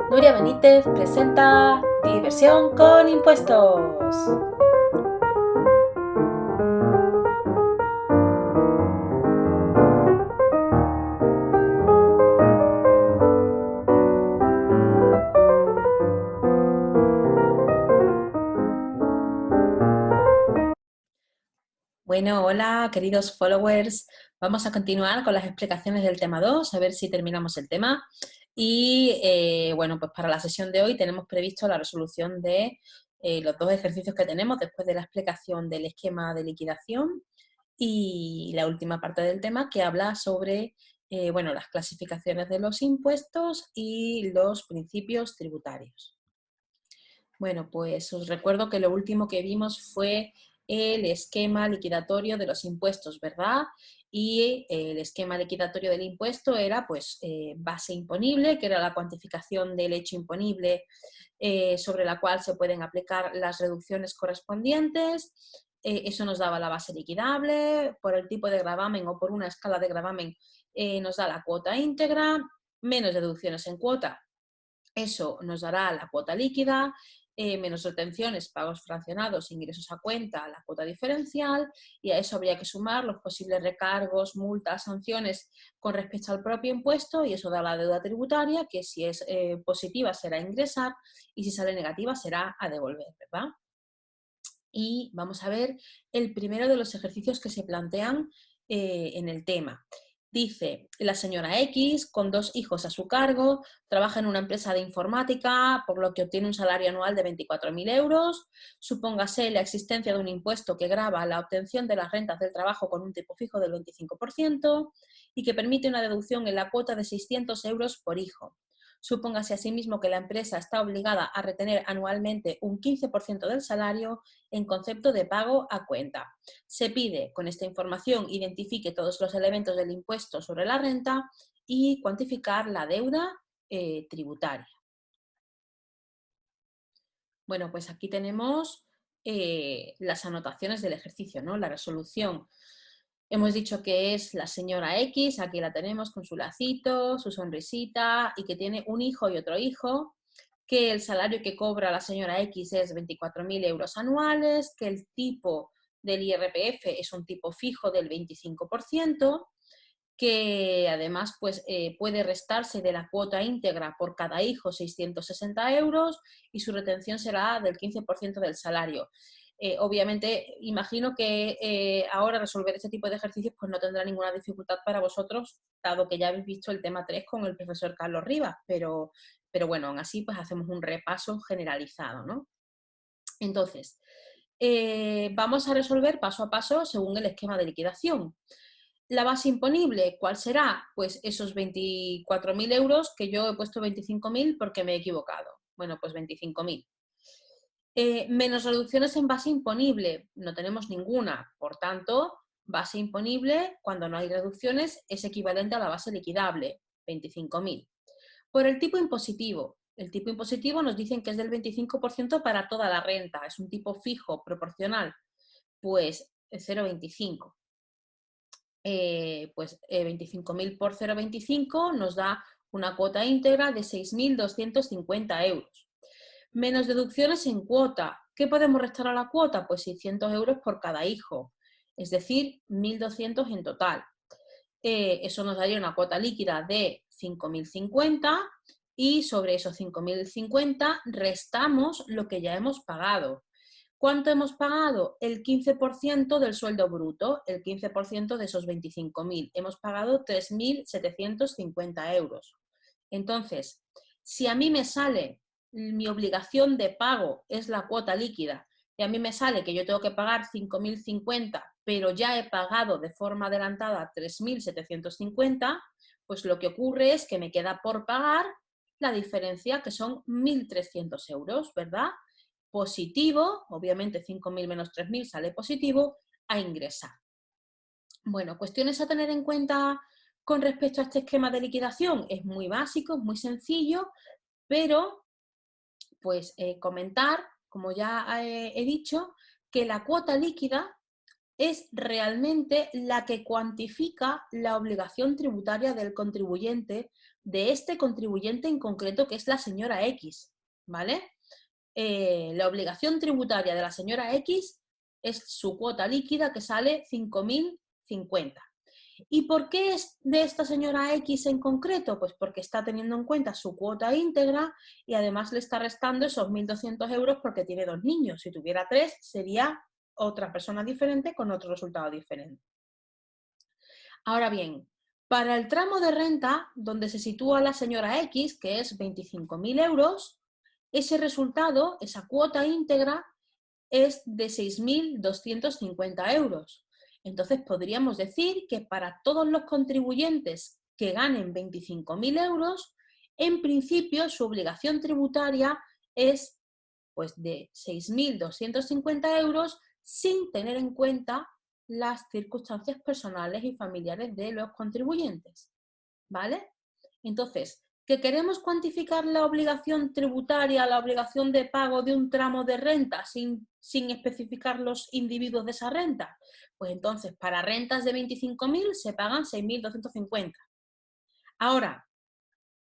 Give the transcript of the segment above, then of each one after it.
Nuria Benítez presenta Diversión con Impuestos. Bueno, hola queridos followers. Vamos a continuar con las explicaciones del tema 2, a ver si terminamos el tema. Y bueno, pues para la sesión de hoy tenemos previsto la resolución de los dos ejercicios que tenemos después de la explicación del esquema de liquidación y la última parte del tema que habla sobre bueno, las clasificaciones de los impuestos y los principios tributarios. Bueno, pues os recuerdo que lo último que vimos fue el esquema liquidatorio de los impuestos, ¿verdad? Y el esquema liquidatorio del impuesto era pues base imponible, que era la cuantificación del hecho imponible sobre la cual se pueden aplicar las reducciones correspondientes. Eso nos daba la base liquidable, por el tipo de gravamen o por una escala de gravamen nos da la cuota íntegra, menos deducciones en cuota, eso nos dará la cuota líquida, menos retenciones, pagos fraccionados, ingresos a cuenta, la cuota diferencial, y a eso habría que sumar los posibles recargos, multas, sanciones con respecto al propio impuesto, y eso da la deuda tributaria, que si es positiva será ingresar y si sale negativa será a devolver, ¿verdad? Y vamos a ver el primero de los ejercicios que se plantean en el tema. Dice, la señora X, con 2 hijos a su cargo, trabaja en una empresa de informática, por lo que obtiene un salario anual de 24.000 euros. Supóngase la existencia de un impuesto que grava la obtención de las rentas del trabajo con un tipo fijo del 25% y que permite una deducción en la cuota de 600 euros por hijo. Supóngase asimismo que la empresa está obligada a retener anualmente un 15% del salario en concepto de pago a cuenta. Se pide con esta información identifique todos los elementos del impuesto sobre la renta y cuantificar la deuda tributaria. Bueno, pues aquí tenemos las anotaciones del ejercicio, ¿no? La resolución. Hemos dicho que es la señora X, aquí la tenemos con su lacito, su sonrisita y que tiene un hijo y otro hijo, que el salario que cobra la señora X es 24.000 euros anuales, que el tipo del IRPF es un tipo fijo del 25%, que además pues, puede restarse de la cuota íntegra por cada hijo 660 euros y su retención será del 15% del salario. Obviamente, imagino que ahora resolver este tipo de ejercicios pues no tendrá ninguna dificultad para vosotros, dado que ya habéis visto el tema 3 con el profesor Carlos Rivas, pero bueno, aún así pues hacemos un repaso generalizado, ¿no? Entonces, vamos a resolver paso a paso según el esquema de liquidación. La base imponible, ¿cuál será? Pues esos 24.000 euros que yo he puesto 25.000 porque me he equivocado. Bueno, pues 25.000. Menos reducciones en base imponible, no tenemos ninguna. Por tanto, base imponible, cuando no hay reducciones, es equivalente a la base liquidable, 25.000. Por el tipo impositivo. El tipo impositivo nos dicen que es del 25% para toda la renta. Es un tipo fijo, proporcional. Pues 0,25. Pues 25.000 por 0,25 nos da una cuota íntegra de 6.250 euros. Menos deducciones en cuota. ¿Qué podemos restar a la cuota? Pues 600 euros por cada hijo, es decir, 1.200 en total. Eso nos daría una cuota líquida de 5.050 y sobre esos 5.050 restamos lo que ya hemos pagado. ¿Cuánto hemos pagado? El 15% del sueldo bruto, el 15% de esos 25.000. Hemos pagado 3.750 euros. Entonces, si a mí me sale mi obligación de pago es la cuota líquida y a mí me sale que yo tengo que pagar 5.050, pero ya he pagado de forma adelantada 3.750, pues lo que ocurre es que me queda por pagar la diferencia, que son 1.300 euros, ¿verdad? Positivo, obviamente 5.000 menos 3.000 sale positivo, a ingresar. Bueno, cuestiones a tener en cuenta con respecto a este esquema de liquidación. Es muy básico, es muy sencillo, pero pues comentar, como ya he dicho, que la cuota líquida es realmente la que cuantifica la obligación tributaria del contribuyente de este contribuyente en concreto, que es la señora X, ¿vale? La obligación tributaria de la señora X es su cuota líquida, que sale 5.050. ¿Y por qué es de esta señora X en concreto? Pues porque está teniendo en cuenta su cuota íntegra y además le está restando esos 1.200 euros porque tiene 2 niños. Si tuviera 3, sería otra persona diferente con otro resultado diferente. Ahora bien, para el tramo de renta donde se sitúa la señora X, que es 25.000 euros, ese resultado, esa cuota íntegra, es de 6.250 euros. Entonces podríamos decir que para todos los contribuyentes que ganen 25.000 euros, en principio su obligación tributaria es pues, de 6.250 euros sin tener en cuenta las circunstancias personales y familiares de los contribuyentes. ¿Vale? Entonces, ¿que queremos cuantificar la obligación tributaria, la obligación de pago de un tramo de renta sin especificar los individuos de esa renta? Pues entonces, para rentas de 25.000 se pagan 6.250. Ahora,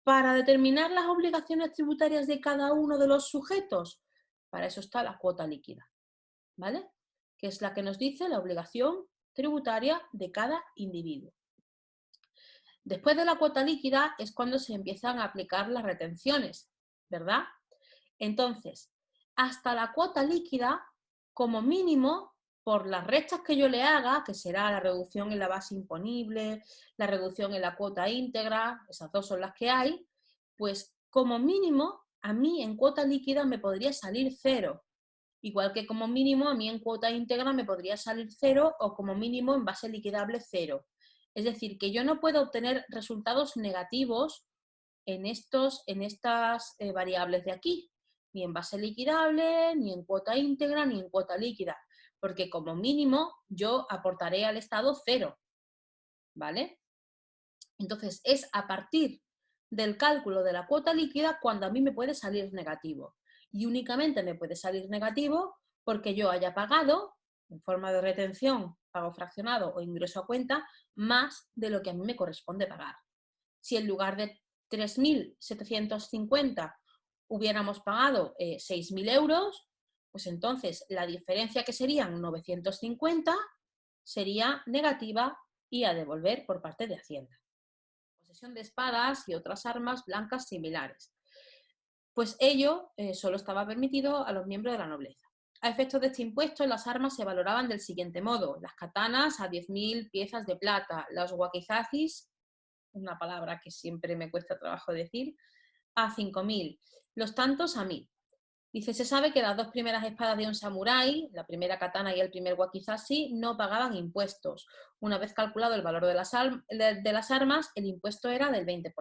para determinar las obligaciones tributarias de cada uno de los sujetos, para eso está la cuota líquida, ¿vale? Que es la que nos dice la obligación tributaria de cada individuo. Después de la cuota líquida es cuando se empiezan a aplicar las retenciones, ¿verdad? Entonces, hasta la cuota líquida, como mínimo, por las restas que yo le haga, que será la reducción en la base imponible, la reducción en la cuota íntegra, esas dos son las que hay, pues como mínimo, a mí en cuota líquida me podría salir 0. Igual que como mínimo a mí en cuota íntegra me podría salir 0 o como mínimo en base liquidable 0. Es decir, que yo no puedo obtener resultados negativos en estas variables de aquí, ni en base liquidable, ni en cuota íntegra, ni en cuota líquida, porque como mínimo yo aportaré al Estado 0, ¿vale? Entonces es a partir del cálculo de la cuota líquida cuando a mí me puede salir negativo. Y únicamente me puede salir negativo porque yo haya pagado, en forma de retención, pago fraccionado o ingreso a cuenta, más de lo que a mí me corresponde pagar. Si en lugar de 3.750 hubiéramos pagado 6.000 euros, pues entonces la diferencia, que serían 950, sería negativa y a devolver por parte de Hacienda. Posesión de espadas y otras armas blancas similares. Pues ello solo estaba permitido a los miembros de la nobleza. A efectos de este impuesto, las armas se valoraban del siguiente modo: las katanas a 10.000 piezas de plata, los wakizazis, una palabra que siempre me cuesta trabajo decir, a 5.000, los tantos a 1.000. Dice, se sabe que las dos primeras espadas de un samurái, la primera katana y el primer wakizashi, no pagaban impuestos. Una vez calculado el valor de las armas, el impuesto era del 20%.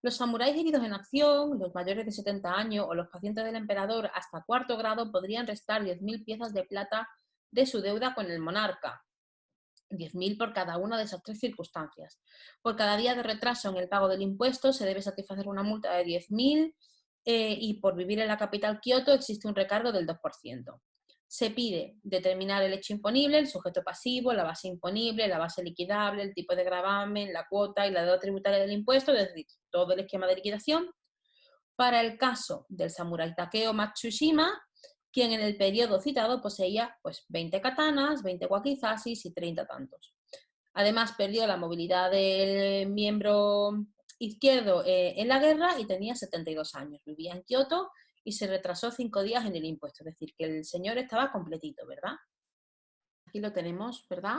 Los samuráis heridos en acción, los mayores de 70 años o los pacientes del emperador hasta 4º grado podrían restar 10.000 piezas de plata de su deuda con el monarca. 10.000 por cada una de esas 3 circunstancias. Por cada día de retraso en el pago del impuesto se debe satisfacer una multa de 10.000 y por vivir en la capital Kioto existe un recargo del 2%. Se pide determinar el hecho imponible, el sujeto pasivo, la base imponible, la base liquidable, el tipo de gravamen, la cuota y la deuda tributaria del impuesto, es decir, todo el esquema de liquidación. Para el caso del samurái Takeo Matsushima, quien en el periodo citado poseía pues, 20 katanas, 20 wakizashis y 30 tantos. Además, perdió la movilidad del miembro izquierdo en la guerra y tenía 72 años. Vivía en Kioto y se retrasó 5 días en el impuesto. Es decir, que el señor estaba completito, ¿verdad? Aquí lo tenemos, ¿verdad?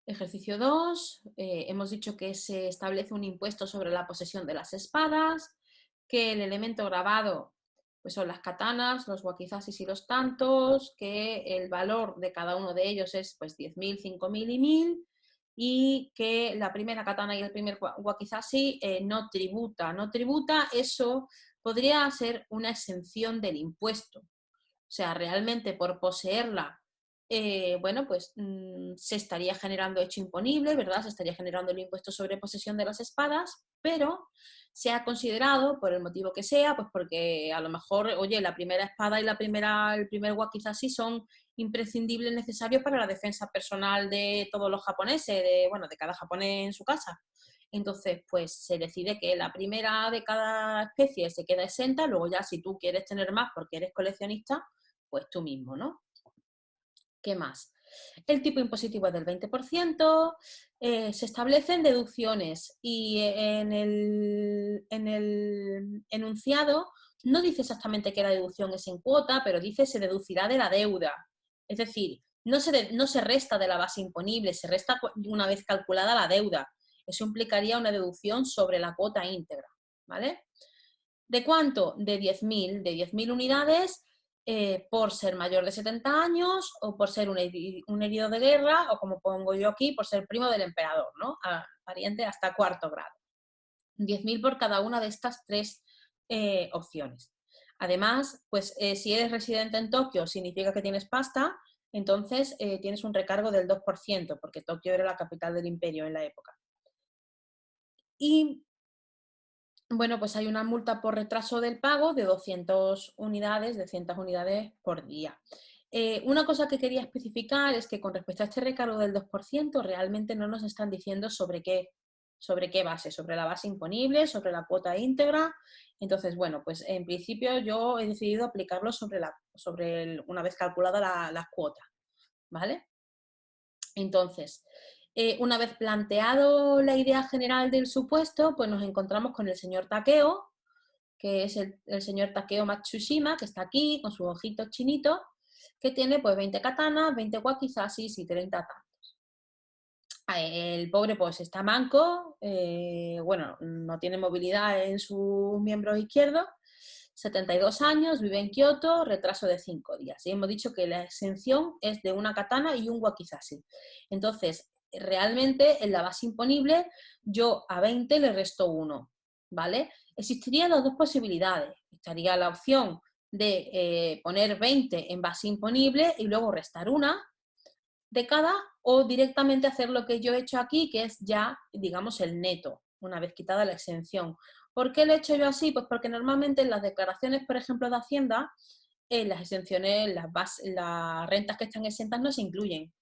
Ejercicio 2. Hemos dicho que se establece un impuesto sobre la posesión de las espadas, que el elemento grabado pues son las katanas, los wakizashis y los tantos, que el valor de cada uno de ellos es pues 10.000, 5.000 y 1.000, y que la primera katana y el primer wakizashi no tributa. No tributa, eso podría ser una exención del impuesto. O sea, realmente por poseerla, bueno, pues se estaría generando hecho imponible, ¿verdad? Se estaría generando el impuesto sobre posesión de las espadas, pero se ha considerado, por el motivo que sea, pues porque a lo mejor, oye, la primera espada y el primer wakizashi son imprescindibles, necesarios para la defensa personal de todos los japoneses, de cada japonés en su casa. Entonces, pues se decide que la primera de cada especie se queda exenta, luego ya si tú quieres tener más porque eres coleccionista, pues tú mismo, ¿no? ¿Qué más? El tipo impositivo es del 20%, se establecen deducciones y en el enunciado no dice exactamente que la deducción es en cuota, pero dice se deducirá de la deuda. Es decir, no se resta de la base imponible, se resta una vez calculada la deuda. Eso implicaría una deducción sobre la cuota íntegra, ¿vale? ¿De cuánto? De 10.000 unidades por ser mayor de 70 años o por ser un herido de guerra o como pongo yo aquí, por ser primo del emperador, ¿no? Pariente hasta cuarto grado. 10.000 por cada una de estas tres opciones. Además, pues si eres residente en Tokio significa que tienes pasta, entonces tienes un recargo del 2%, porque Tokio era la capital del imperio en la época. Y bueno, pues hay una multa por retraso del pago de 200 unidades por día. Una cosa que quería especificar es que con respecto a este recargo del 2%, realmente no nos están diciendo sobre qué base, sobre la base imponible, sobre la cuota íntegra. Entonces, bueno, pues en principio yo he decidido aplicarlo una vez calculada la cuota, ¿vale? Entonces, una vez planteado la idea general del supuesto, pues nos encontramos con el señor Takeo, que es el señor Takeo Matsushima, que está aquí con sus ojitos chinitos, que tiene pues 20 katanas, 20 wakizasis y 30 tantos. El pobre pues está manco, bueno, no tiene movilidad en sus miembros izquierdos, 72 años, vive en Kioto, retraso de 5 días. Y hemos dicho que la exención es de una katana y un wakizashi. Entonces, realmente en la base imponible yo a 20 le resto 1, ¿vale? Existirían las dos posibilidades. Estaría la opción de poner 20 en base imponible y luego restar una de cada, o directamente hacer lo que yo he hecho aquí, que es ya, digamos, el neto, una vez quitada la exención. ¿Por qué lo he hecho yo así? Pues porque normalmente en las declaraciones, por ejemplo, de Hacienda, las exenciones, las rentas que están exentas no se incluyen.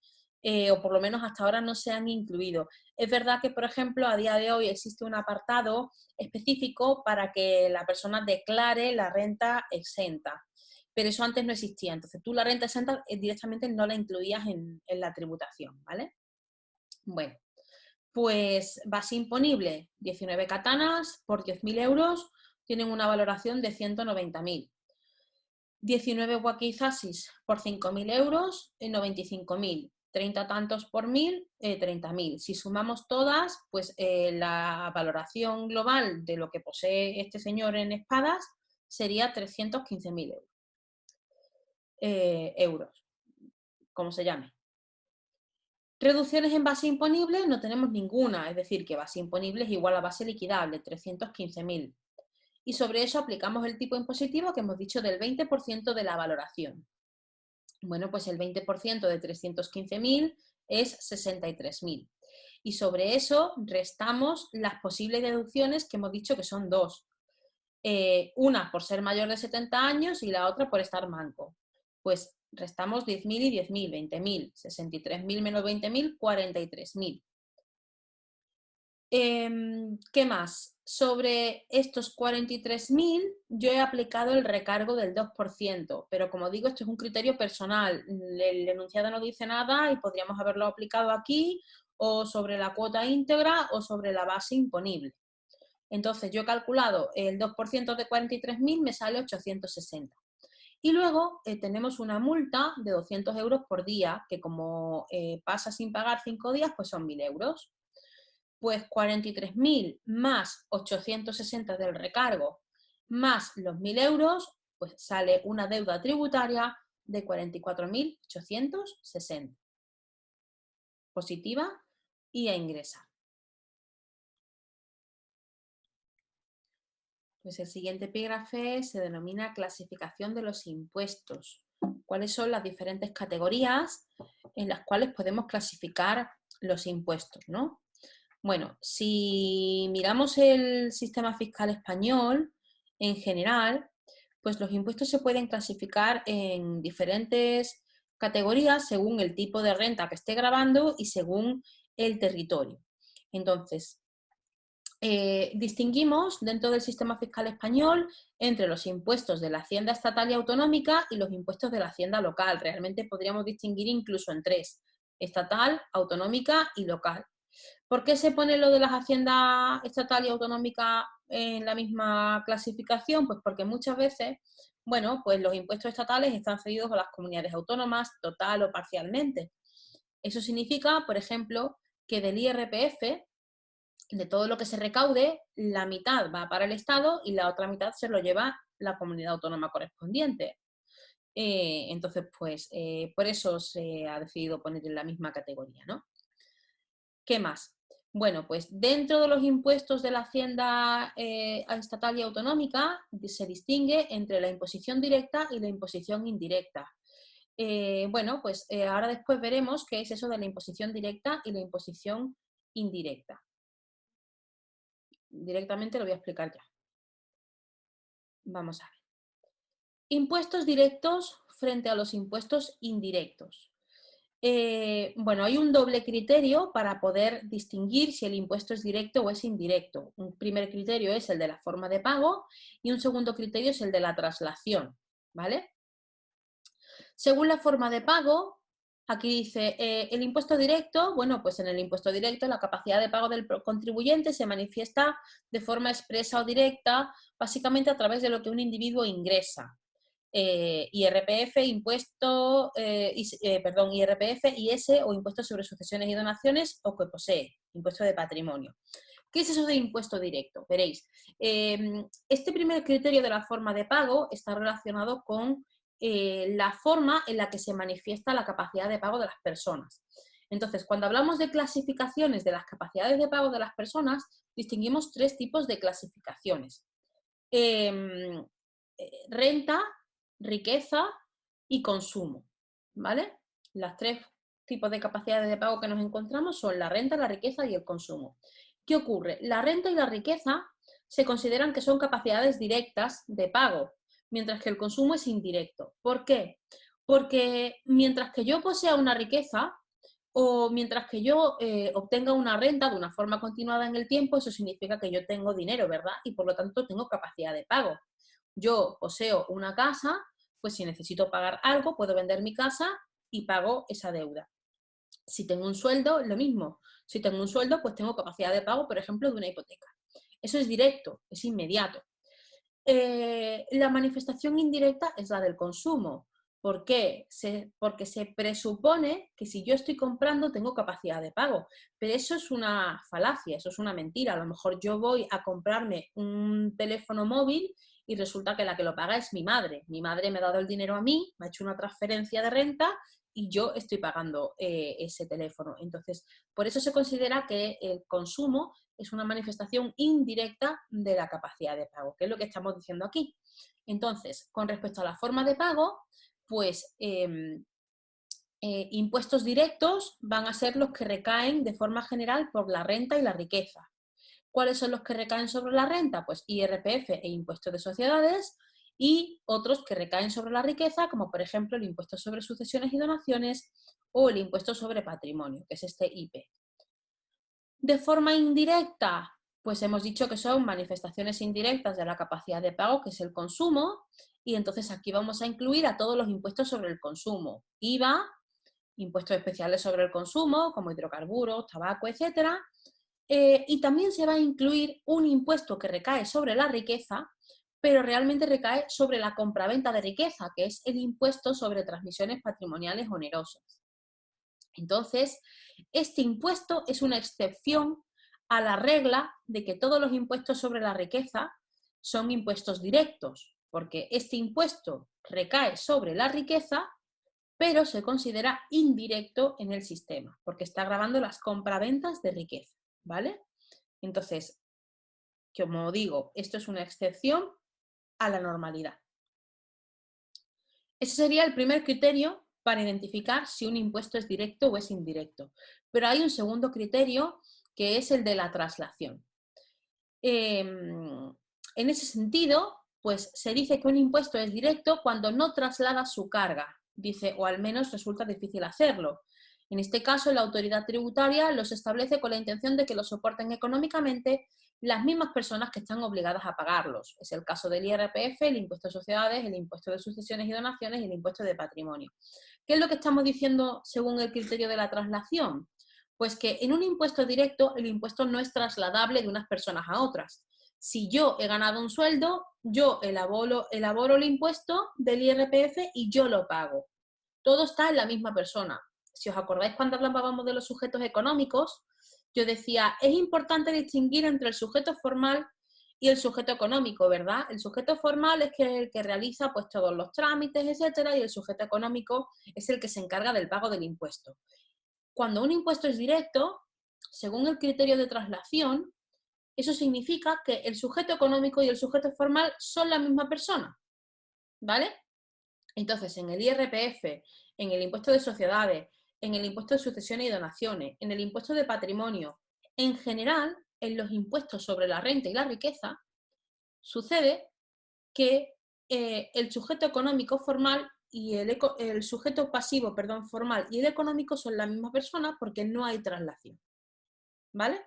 O por lo menos hasta ahora no se han incluido. Es verdad que, por ejemplo, a día de hoy existe un apartado específico para que la persona declare la renta exenta, pero eso antes no existía. Entonces tú la renta exenta directamente no la incluías en la tributación, ¿vale? Bueno, pues base imponible, 19 katanas por 10.000 euros, tienen una valoración de 190.000. 19 wakizasis por 5.000 euros, 95.000. 30 tantos por 1.000, 30.000. Si sumamos todas, pues la valoración global de lo que posee este señor en espadas sería 315.000 euros, como se llame. Reducciones en base imponible no tenemos ninguna, es decir, que base imponible es igual a base liquidable, 315.000. Y sobre eso aplicamos el tipo impositivo que hemos dicho del 20% de la valoración. Bueno, pues el 20% de 315.000 es 63.000. Y sobre eso restamos las posibles deducciones que hemos dicho que son dos. Una por ser mayor de 70 años y la otra por estar manco. Pues restamos 10.000 y 10.000, 20.000, 63.000 menos 20.000, 43.000. ¿Qué más? Sobre estos 43.000 yo he aplicado el recargo del 2%, pero como digo, esto es un criterio personal. El enunciado no dice nada y podríamos haberlo aplicado aquí o sobre la cuota íntegra o sobre la base imponible. Entonces yo he calculado el 2% de 43.000, me sale 860. Y luego tenemos una multa de 200 euros por día, que como pasa sin pagar 5 días, pues son 1.000 euros. Pues 43.000 más 860 del recargo más los 1.000 euros, pues sale una deuda tributaria de 44.860. Positiva y a ingresar. Pues el siguiente epígrafe se denomina clasificación de los impuestos. ¿Cuáles son las diferentes categorías en las cuales podemos clasificar los impuestos, ¿no? Bueno, si miramos el sistema fiscal español en general, pues los impuestos se pueden clasificar en diferentes categorías según el tipo de renta que esté grabando y según el territorio. Entonces, distinguimos dentro del sistema fiscal español entre los impuestos de la hacienda estatal y autonómica y los impuestos de la hacienda local. Realmente podríamos distinguir incluso en tres: estatal, autonómica y local. ¿Por qué se pone lo de las haciendas estatal y autonómica en la misma clasificación? Pues porque muchas veces, bueno, pues los impuestos estatales están cedidos a las comunidades autónomas total o parcialmente. Eso significa, por ejemplo, que del IRPF, de todo lo que se recaude, la mitad va para el Estado y la otra mitad se lo lleva la comunidad autónoma correspondiente. Entonces, pues, por eso se ha decidido poner en la misma categoría, ¿no? ¿Qué más? Bueno, pues dentro de los impuestos de la hacienda estatal y autonómica se distingue entre la imposición directa y la imposición indirecta. Bueno, pues ahora después veremos qué es eso de la imposición directa y la imposición indirecta. Directamente lo voy a explicar ya. Vamos a ver. Impuestos directos frente a los impuestos indirectos. Bueno, hay un doble criterio para poder distinguir si el impuesto es directo o es indirecto. Un primer criterio es el de la forma de pago y un segundo criterio es el de la traslación, ¿vale? Según la forma de pago, aquí dice, el impuesto directo, bueno, pues en el impuesto directo la capacidad de pago del contribuyente se manifiesta de forma expresa o directa, básicamente a través de lo que un individuo ingresa. IRPF, IRPF, IS o impuesto sobre sucesiones y donaciones o que posee, impuesto de patrimonio. ¿Qué es eso de impuesto directo? Veréis, este primer criterio de la forma de pago está relacionado con la forma en la que se manifiesta la capacidad de pago de las personas. Entonces, cuando hablamos de clasificaciones de las capacidades de pago de las personas, distinguimos tres tipos de clasificaciones. Renta, riqueza y consumo, ¿vale? Los tres tipos de capacidades de pago que nos encontramos son la renta, la riqueza y el consumo. ¿Qué ocurre? La renta y la riqueza se consideran que son capacidades directas de pago, mientras que el consumo es indirecto. ¿Por qué? Porque mientras que yo posea una riqueza o mientras que yo obtenga una renta de una forma continuada en el tiempo, eso significa que yo tengo dinero, ¿verdad? Y por lo tanto tengo capacidad de pago. Yo poseo una casa, pues si necesito pagar algo, puedo vender mi casa y pago esa deuda. Si tengo un sueldo, lo mismo. Si tengo un sueldo, pues tengo capacidad de pago, por ejemplo, de una hipoteca. Eso es directo, es inmediato. La manifestación indirecta es la del consumo. ¿Por qué? Porque se presupone que si yo estoy comprando tengo capacidad de pago, pero eso es una falacia, eso es una mentira. A lo mejor yo voy a comprarme un teléfono móvil y resulta que la que lo paga es mi madre. Mi madre me ha dado el dinero a mí, me ha hecho una transferencia de renta y yo estoy pagando ese teléfono. Entonces, por eso se considera que el consumo es una manifestación indirecta de la capacidad de pago, que es lo que estamos diciendo aquí. Entonces, con respecto a la forma de pago, pues impuestos directos van a ser los que recaen de forma general por la renta y la riqueza. ¿Cuáles son los que recaen sobre la renta? Pues IRPF e impuestos de sociedades, y otros que recaen sobre la riqueza, como por ejemplo el impuesto sobre sucesiones y donaciones o el impuesto sobre patrimonio, que es este IP. De forma indirecta, pues hemos dicho que son manifestaciones indirectas de la capacidad de pago, que es el consumo, y entonces aquí vamos a incluir a todos los impuestos sobre el consumo: IVA, impuestos especiales sobre el consumo, como hidrocarburos, tabaco, etcétera. Y también se va a incluir un impuesto que recae sobre la riqueza, pero realmente recae sobre la compraventa de riqueza, que es el impuesto sobre transmisiones patrimoniales onerosas. Entonces, este impuesto es una excepción a la regla de que todos los impuestos sobre la riqueza son impuestos directos, porque este impuesto recae sobre la riqueza, pero se considera indirecto en el sistema, porque está gravando las compraventas de riqueza, ¿vale? Entonces, como digo, esto es una excepción a la normalidad. Ese sería el primer criterio para identificar si un impuesto es directo o es indirecto. Pero hay un segundo criterio, que es el de la traslación. En ese sentido, pues se dice que un impuesto es directo cuando no traslada su carga, dice, o al menos resulta difícil hacerlo. En este caso, la autoridad tributaria los establece con la intención de que los soporten económicamente las mismas personas que están obligadas a pagarlos. Es el caso del IRPF, el impuesto de sociedades, el impuesto de sucesiones y donaciones y el impuesto de patrimonio. ¿Qué es lo que estamos diciendo según el criterio de la traslación? Pues que en un impuesto directo el impuesto no es trasladable de unas personas a otras. Si yo he ganado un sueldo, yo elaboro el impuesto del IRPF y yo lo pago. Todo está en la misma persona. Si os acordáis cuando hablábamos de los sujetos económicos, yo decía, es importante distinguir entre el sujeto formal y el sujeto económico, ¿verdad? El sujeto formal es el que realiza pues todos los trámites, etcétera, y el sujeto económico es el que se encarga del pago del impuesto. Cuando un impuesto es directo, según el criterio de traslación, eso significa que el sujeto económico y el sujeto formal son la misma persona, ¿vale? Entonces, en el IRPF, en el impuesto de sociedades, en el impuesto de sucesiones y donaciones, en el impuesto de patrimonio, en general, en los impuestos sobre la renta y la riqueza, sucede que el sujeto económico formal y el sujeto pasivo, perdón, formal y el económico son la misma persona porque no hay traslación, ¿vale?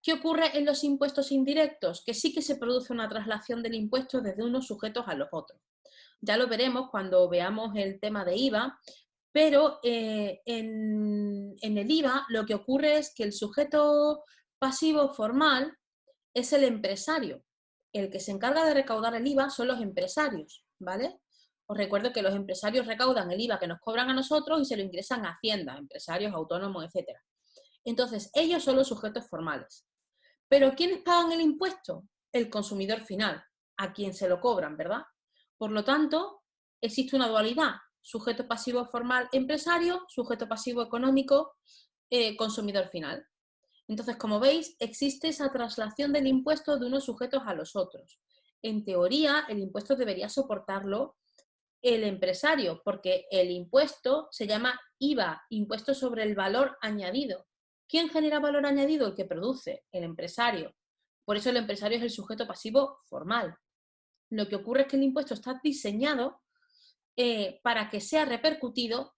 ¿Qué ocurre en los impuestos indirectos? Que sí que se produce una traslación del impuesto desde unos sujetos a los otros. Ya lo veremos cuando veamos el tema de IVA, pero en el IVA lo que ocurre es que el sujeto pasivo formal es el empresario. El que se encarga de recaudar el IVA son los empresarios, ¿vale? Os recuerdo que los empresarios recaudan el IVA que nos cobran a nosotros y se lo ingresan a Hacienda, empresarios, autónomos, etc. Entonces, ellos son los sujetos formales. ¿Pero quiénes pagan el impuesto? El consumidor final, a quien se lo cobran, ¿verdad? Por lo tanto, existe una dualidad, sujeto pasivo formal empresario, sujeto pasivo económico consumidor final. Entonces, como veis, existe esa traslación del impuesto de unos sujetos a los otros. En teoría, el impuesto debería soportarlo el empresario, porque el impuesto se llama IVA, impuesto sobre el valor añadido. ¿Quién genera valor añadido? El que produce, el empresario. Por eso el empresario es el sujeto pasivo formal. Lo que ocurre es que el impuesto está diseñado para que sea repercutido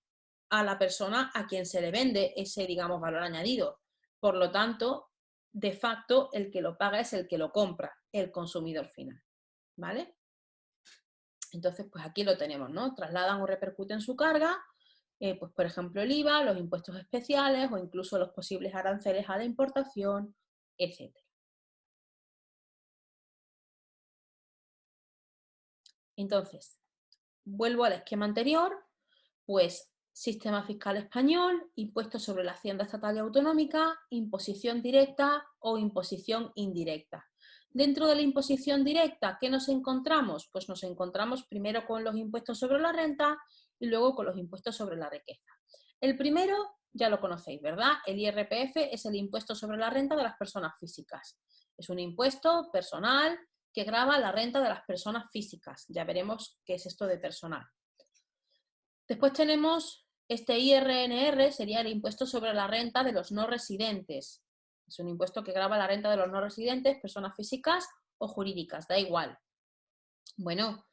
a la persona a quien se le vende ese, digamos, valor añadido. Por lo tanto, de facto, el que lo paga es el que lo compra, el consumidor final. ¿Vale? Entonces, pues aquí lo tenemos, ¿no? Trasladan o repercuten su carga, pues por ejemplo el IVA, los impuestos especiales o incluso los posibles aranceles a la importación, etc. Entonces, vuelvo al esquema anterior, pues sistema fiscal español, impuestos sobre la hacienda estatal y autonómica, imposición directa o imposición indirecta. Dentro de la imposición directa, ¿qué nos encontramos? Pues nos encontramos primero con los impuestos sobre la renta y luego con los impuestos sobre la riqueza. El primero ya lo conocéis, ¿verdad? El IRPF es el impuesto sobre la renta de las personas físicas. Es un impuesto personal que grava la renta de las personas físicas. Ya veremos qué es esto de personal. Después tenemos este IRNR, sería el impuesto sobre la renta de los no residentes. Es un impuesto que grava la renta de los no residentes, personas físicas o jurídicas, da igual. Bueno,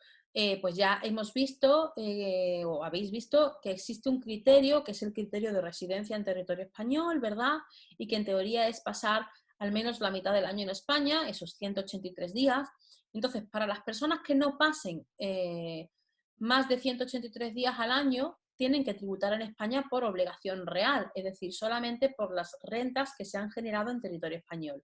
pues ya hemos visto, o habéis visto, que existe un criterio, que es el criterio de residencia en territorio español, ¿verdad? Y que en teoría es pasar al menos la mitad del año en España, esos 183 días. Entonces, para las personas que no pasen más de 183 días al año, tienen que tributar en España por obligación real, es decir, solamente por las rentas que se han generado en territorio español.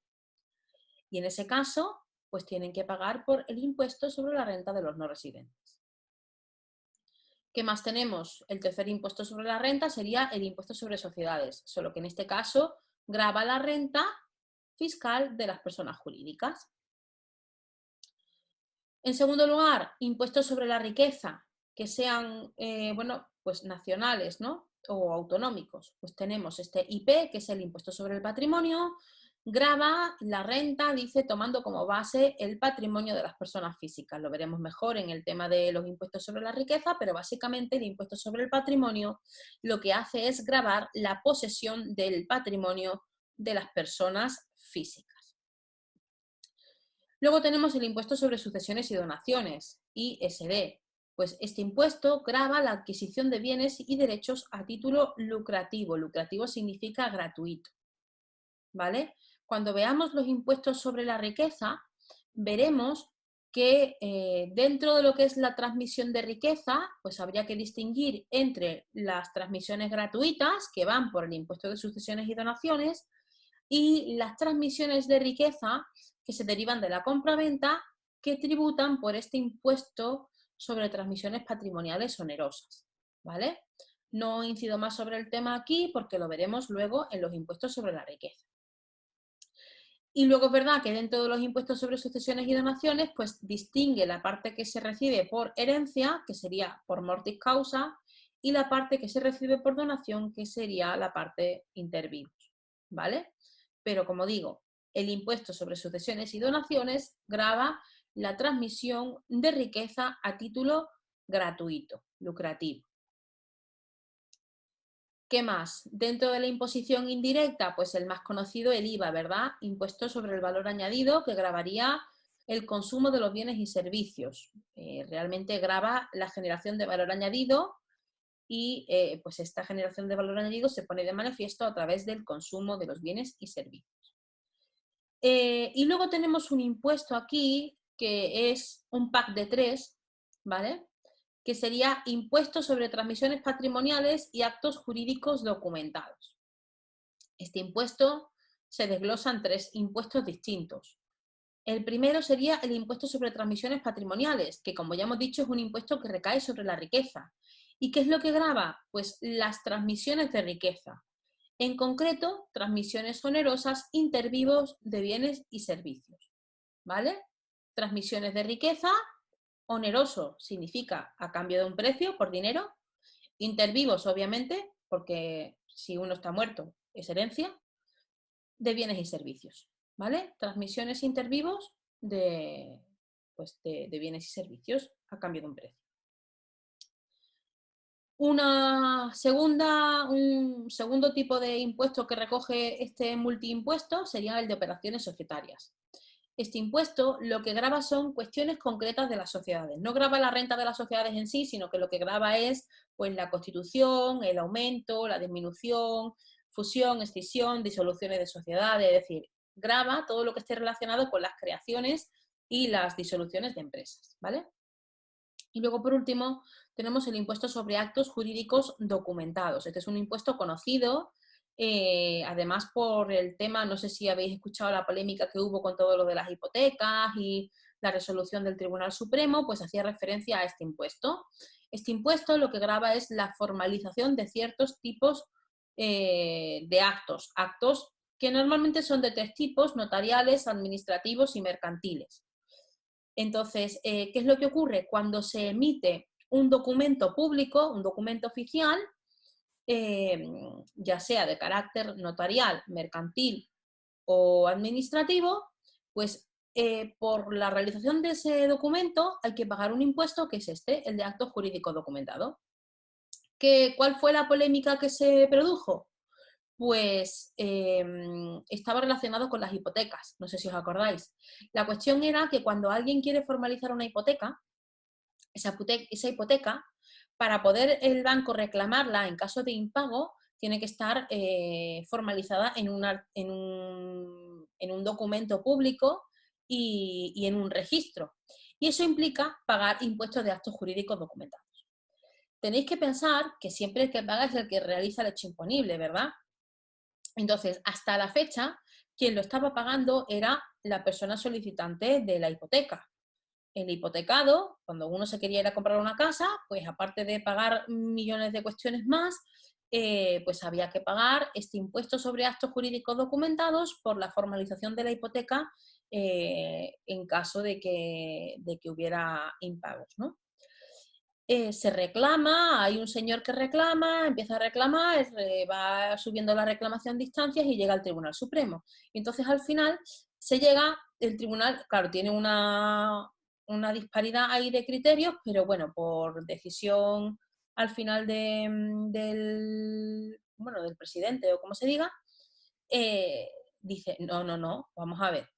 Y en ese caso, pues tienen que pagar por el impuesto sobre la renta de los no residentes. ¿Qué más tenemos? El tercer impuesto sobre la renta sería el impuesto sobre sociedades, solo que en este caso grava la renta fiscal de las personas jurídicas. En segundo lugar, impuestos sobre la riqueza, que sean, bueno, pues nacionales, ¿no? O autonómicos. Pues tenemos este IP, que es el impuesto sobre el patrimonio, grava la renta, dice, tomando como base el patrimonio de las personas físicas. Lo veremos mejor en el tema de los impuestos sobre la riqueza, pero básicamente el impuesto sobre el patrimonio lo que hace es gravar la posesión del patrimonio de las personas físicas. Luego tenemos el impuesto sobre sucesiones y donaciones, ISD. Pues este impuesto grava la adquisición de bienes y derechos a título lucrativo. Lucrativo significa gratuito, ¿vale? Cuando veamos los impuestos sobre la riqueza, veremos que dentro de lo que es la transmisión de riqueza, pues habría que distinguir entre las transmisiones gratuitas, que van por el impuesto de sucesiones y donaciones, y las transmisiones de riqueza que se derivan de la compraventa, que tributan por este impuesto sobre transmisiones patrimoniales onerosas, ¿vale? No incido más sobre el tema aquí porque lo veremos luego en los impuestos sobre la riqueza. Y luego es verdad que dentro de los impuestos sobre sucesiones y donaciones, pues distingue la parte que se recibe por herencia, que sería por mortis causa, y la parte que se recibe por donación, que sería la parte inter vivos, ¿vale? Pero como digo, el impuesto sobre sucesiones y donaciones grava la transmisión de riqueza a título gratuito, lucrativo. ¿Qué más? Dentro de la imposición indirecta, pues el más conocido, el IVA, ¿verdad? Impuesto sobre el valor añadido, que gravaría el consumo de los bienes y servicios. Realmente grava la generación de valor añadido y pues esta generación de valor añadido se pone de manifiesto a través del consumo de los bienes y servicios. Y luego tenemos un impuesto aquí que es un pack de 3, ¿vale? Que sería impuesto sobre transmisiones patrimoniales y actos jurídicos documentados. Este impuesto se desglosa en 3 impuestos distintos. El primero sería el impuesto sobre transmisiones patrimoniales, que como ya hemos dicho es un impuesto que recae sobre la riqueza. ¿Y qué es lo que grava? Pues las transmisiones de riqueza. En concreto, transmisiones onerosas intervivos de bienes y servicios. ¿Vale? Transmisiones de riqueza, oneroso significa a cambio de un precio por dinero, intervivos obviamente, porque si uno está muerto es herencia, de bienes y servicios. ¿Vale? Transmisiones intervivos de, pues de bienes y servicios a cambio de un precio. Un segundo tipo de impuesto que recoge este multiimpuesto sería el de operaciones societarias. Este impuesto lo que grava son cuestiones concretas de las sociedades. No grava la renta de las sociedades en sí, sino que lo que grava es pues, la constitución, el aumento, la disminución, fusión, escisión, disoluciones de sociedades, es decir, grava todo lo que esté relacionado con las creaciones y las disoluciones de empresas, ¿vale? Y luego, por último, tenemos el impuesto sobre actos jurídicos documentados. Este es un impuesto conocido, además por el tema, no sé si habéis escuchado la polémica que hubo con todo lo de las hipotecas y la resolución del Tribunal Supremo, pues hacía referencia a este impuesto. Este impuesto lo que grava es la formalización de ciertos tipos de actos que normalmente son de 3 tipos: notariales, administrativos y mercantiles. Entonces, ¿qué es lo que ocurre? Cuando se emite un documento público, un documento oficial, ya sea de carácter notarial, mercantil o administrativo, pues por la realización de ese documento hay que pagar un impuesto que es este, el de acto jurídico documentado. ¿Cuál fue la polémica que se produjo? Pues estaba relacionado con las hipotecas, no sé si os acordáis. La cuestión era que cuando alguien quiere formalizar una hipoteca, esa hipoteca, para poder el banco reclamarla en caso de impago, tiene que estar formalizada en un documento público y en un registro. Y eso implica pagar impuestos de actos jurídicos documentados. Tenéis que pensar que siempre el que paga es el que realiza el hecho imponible, ¿verdad? Entonces, hasta la fecha, quien lo estaba pagando era la persona solicitante de la hipoteca. El hipotecado, cuando uno se quería ir a comprar una casa, pues aparte de pagar millones de cuestiones más, pues había que pagar este impuesto sobre actos jurídicos documentados por la formalización de la hipoteca en caso de que hubiera impagos, ¿no? Se reclama, hay un señor que reclama, empieza a reclamar, va subiendo la reclamación de instancias y llega al Tribunal Supremo. Y entonces al final se llega, el tribunal, claro, tiene una disparidad ahí de criterios, pero bueno, por decisión al final del presidente o como se diga, dice, no, vamos a ver.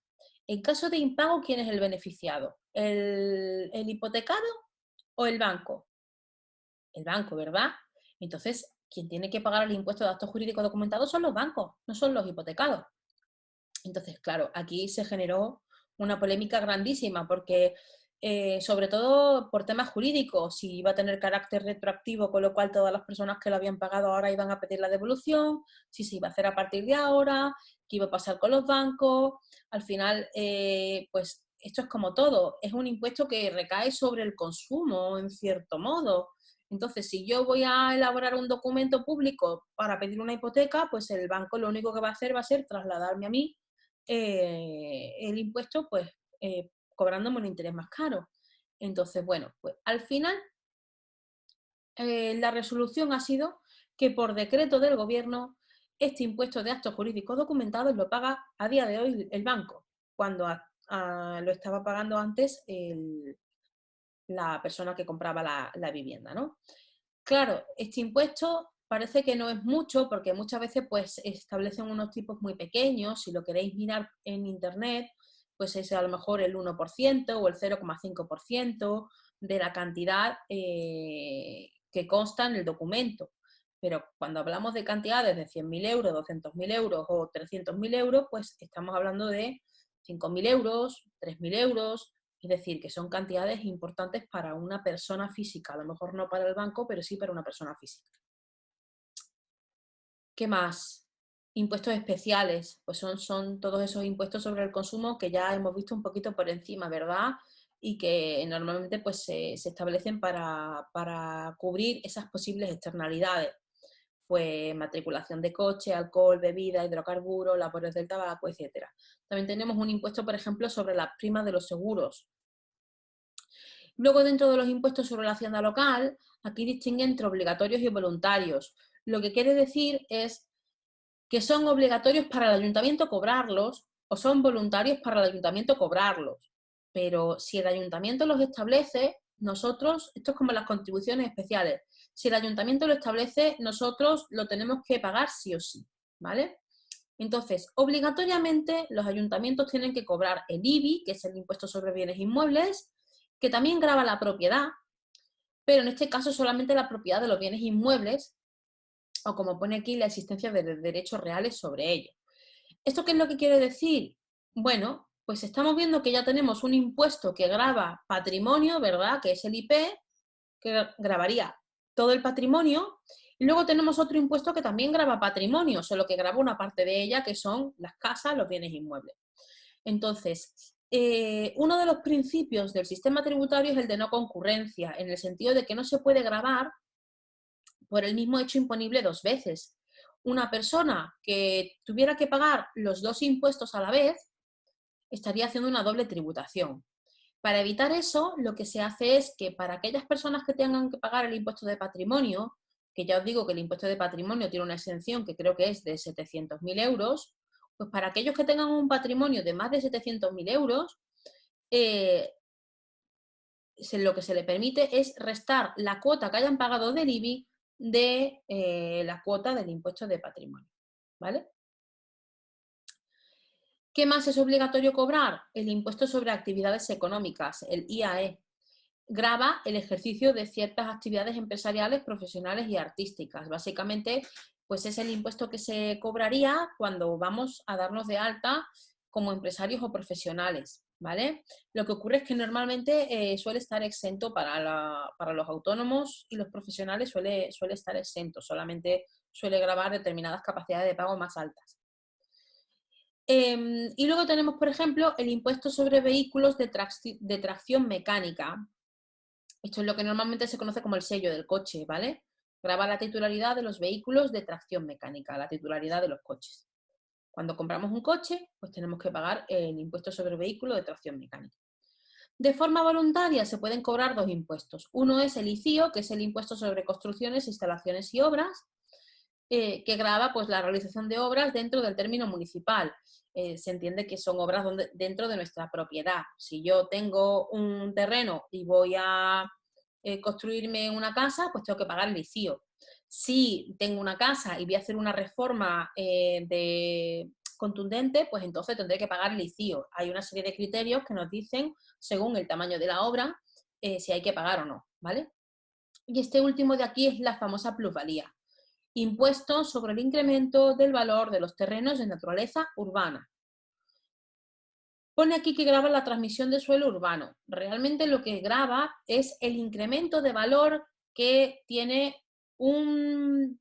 En caso de impago, ¿quién es el beneficiado? ¿El hipotecado o el banco? El banco, ¿verdad? Entonces, quien tiene que pagar el impuesto de actos jurídicos documentados son los bancos, no son los hipotecados. Entonces, claro, aquí se generó una polémica grandísima porque, sobre todo por temas jurídicos, si iba a tener carácter retroactivo, con lo cual todas las personas que lo habían pagado ahora iban a pedir la devolución, si se iba a hacer a partir de ahora, qué iba a pasar con los bancos. Al final, pues esto es como todo, es un impuesto que recae sobre el consumo, en cierto modo. Entonces, si yo voy a elaborar un documento público para pedir una hipoteca, pues el banco lo único que va a hacer va a ser trasladarme a mí el impuesto, pues cobrándome un interés más caro. Entonces, bueno, pues al final la resolución ha sido que por decreto del gobierno este impuesto de actos jurídicos documentados lo paga a día de hoy el banco, cuando lo estaba pagando antes la persona que compraba la vivienda, ¿no? Claro, este impuesto parece que no es mucho porque muchas veces pues establecen unos tipos muy pequeños. Si lo queréis mirar en internet, pues es a lo mejor el 1% o el 0,5% de la cantidad que consta en el documento. Pero cuando hablamos de cantidades de 100.000 euros, 200.000 euros o 300.000 euros, pues estamos hablando de 5.000 euros, 3.000 euros, es decir, que son cantidades importantes para una persona física, a lo mejor no para el banco, pero sí para una persona física. ¿Qué más? Impuestos especiales, pues son todos esos impuestos sobre el consumo que ya hemos visto un poquito por encima, ¿verdad? Y que normalmente pues, se establecen para cubrir esas posibles externalidades, pues matriculación de coche, alcohol, bebida, hidrocarburos, labores del tabaco, etc. También tenemos un impuesto, por ejemplo, sobre las primas de los seguros. Luego, dentro de los impuestos sobre la hacienda local, aquí distingue entre obligatorios y voluntarios. Lo que quiere decir es que son obligatorios para el ayuntamiento cobrarlos o son voluntarios para el ayuntamiento cobrarlos. Pero si el ayuntamiento los establece, nosotros, esto es como las contribuciones especiales, si el ayuntamiento lo establece, nosotros lo tenemos que pagar sí o sí, ¿vale? Entonces, obligatoriamente los ayuntamientos tienen que cobrar el IBI, que es el impuesto sobre bienes inmuebles, que también grava la propiedad, pero en este caso solamente la propiedad de los bienes inmuebles, o como pone aquí, la existencia de derechos reales sobre ellos. ¿Esto qué es lo que quiere decir? Bueno, pues estamos viendo que ya tenemos un impuesto que grava patrimonio, ¿verdad? Que es el IP, que gravaría todo el patrimonio, y luego tenemos otro impuesto que también grava patrimonio, solo que grava una parte de ella, que son las casas, los bienes inmuebles. Entonces, uno de los principios del sistema tributario es el de no concurrencia, en el sentido de que no se puede gravar por el mismo hecho imponible dos veces. Una persona que tuviera que pagar los dos impuestos a la vez estaría haciendo una doble tributación. Para evitar eso, lo que se hace es que para aquellas personas que tengan que pagar el impuesto de patrimonio, que ya os digo que el impuesto de patrimonio tiene una exención que creo que es de 700.000 euros, pues para aquellos que tengan un patrimonio de más de 700.000 euros, lo que se le permite es restar la cuota que hayan pagado del IBI de la cuota del impuesto de patrimonio, ¿vale? ¿Qué más es obligatorio cobrar? El impuesto sobre actividades económicas, el IAE. Grava el ejercicio de ciertas actividades empresariales, profesionales y artísticas. Básicamente, pues es el impuesto que se cobraría cuando vamos a darnos de alta como empresarios o profesionales, ¿vale? Lo que ocurre es que normalmente suele estar exento para los autónomos y los profesionales suele estar exento, solamente suele gravar determinadas capacidades de pago más altas. Y luego tenemos, por ejemplo, el impuesto sobre vehículos de tracción mecánica. Esto es lo que normalmente se conoce como el sello del coche, ¿vale? Grava la titularidad de los vehículos de tracción mecánica, la titularidad de los coches. Cuando compramos un coche, pues tenemos que pagar el impuesto sobre vehículo de tracción mecánica. De forma voluntaria se pueden cobrar dos impuestos. Uno es el ICIO, que es el impuesto sobre construcciones, instalaciones y obras, que grava pues, la realización de obras dentro del término municipal. Se entiende que son obras dentro de nuestra propiedad. Si yo tengo un terreno y voy a construirme una casa, pues tengo que pagar el ICIO. Si tengo una casa y voy a hacer una reforma contundente, pues entonces tendré que pagar el ICIO. Hay una serie de criterios que nos dicen, según el tamaño de la obra, si hay que pagar o no, ¿vale? Y este último de aquí es la famosa plusvalía. Impuesto sobre el incremento del valor de los terrenos de naturaleza urbana. Pone aquí que grava la transmisión de suelo urbano. Realmente lo que grava es el incremento de valor que tiene un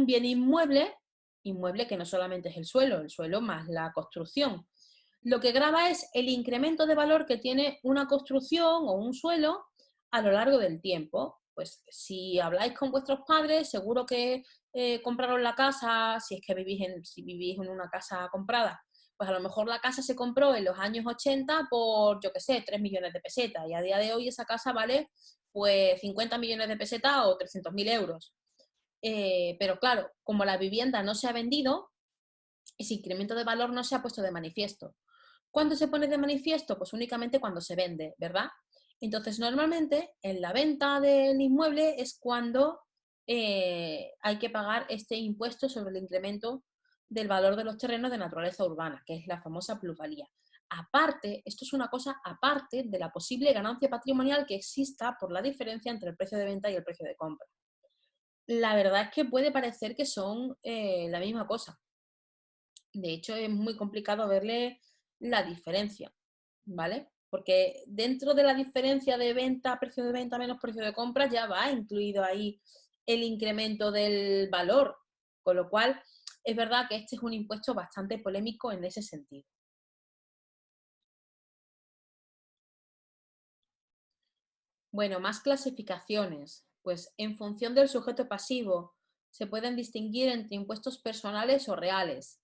bien inmueble que no solamente es el suelo más la construcción. Lo que grava es el incremento de valor que tiene una construcción o un suelo a lo largo del tiempo. Pues si habláis con vuestros padres, seguro que compraron la casa, si es que si vivís en una casa comprada, pues a lo mejor la casa se compró en los años 80 por, yo qué sé, 3 millones de pesetas y a día de hoy esa casa vale pues 50 millones de pesetas o 300.000 euros. Pero claro, como la vivienda no se ha vendido, ese incremento de valor no se ha puesto de manifiesto. ¿Cuándo se pone de manifiesto? Pues únicamente cuando se vende, ¿verdad? Entonces, normalmente en la venta del inmueble es cuando hay que pagar este impuesto sobre el incremento del valor de los terrenos de naturaleza urbana, que es la famosa plusvalía. Aparte, esto es una cosa aparte de la posible ganancia patrimonial que exista por la diferencia entre el precio de venta y el precio de compra. La verdad es que puede parecer que son la misma cosa. De hecho, es muy complicado verle la diferencia, ¿vale? Porque dentro de la diferencia de venta, precio de venta menos precio de compra, ya va incluido ahí el incremento del valor. Con lo cual, es verdad que este es un impuesto bastante polémico en ese sentido. Bueno, más clasificaciones. Pues en función del sujeto pasivo, se pueden distinguir entre impuestos personales o reales.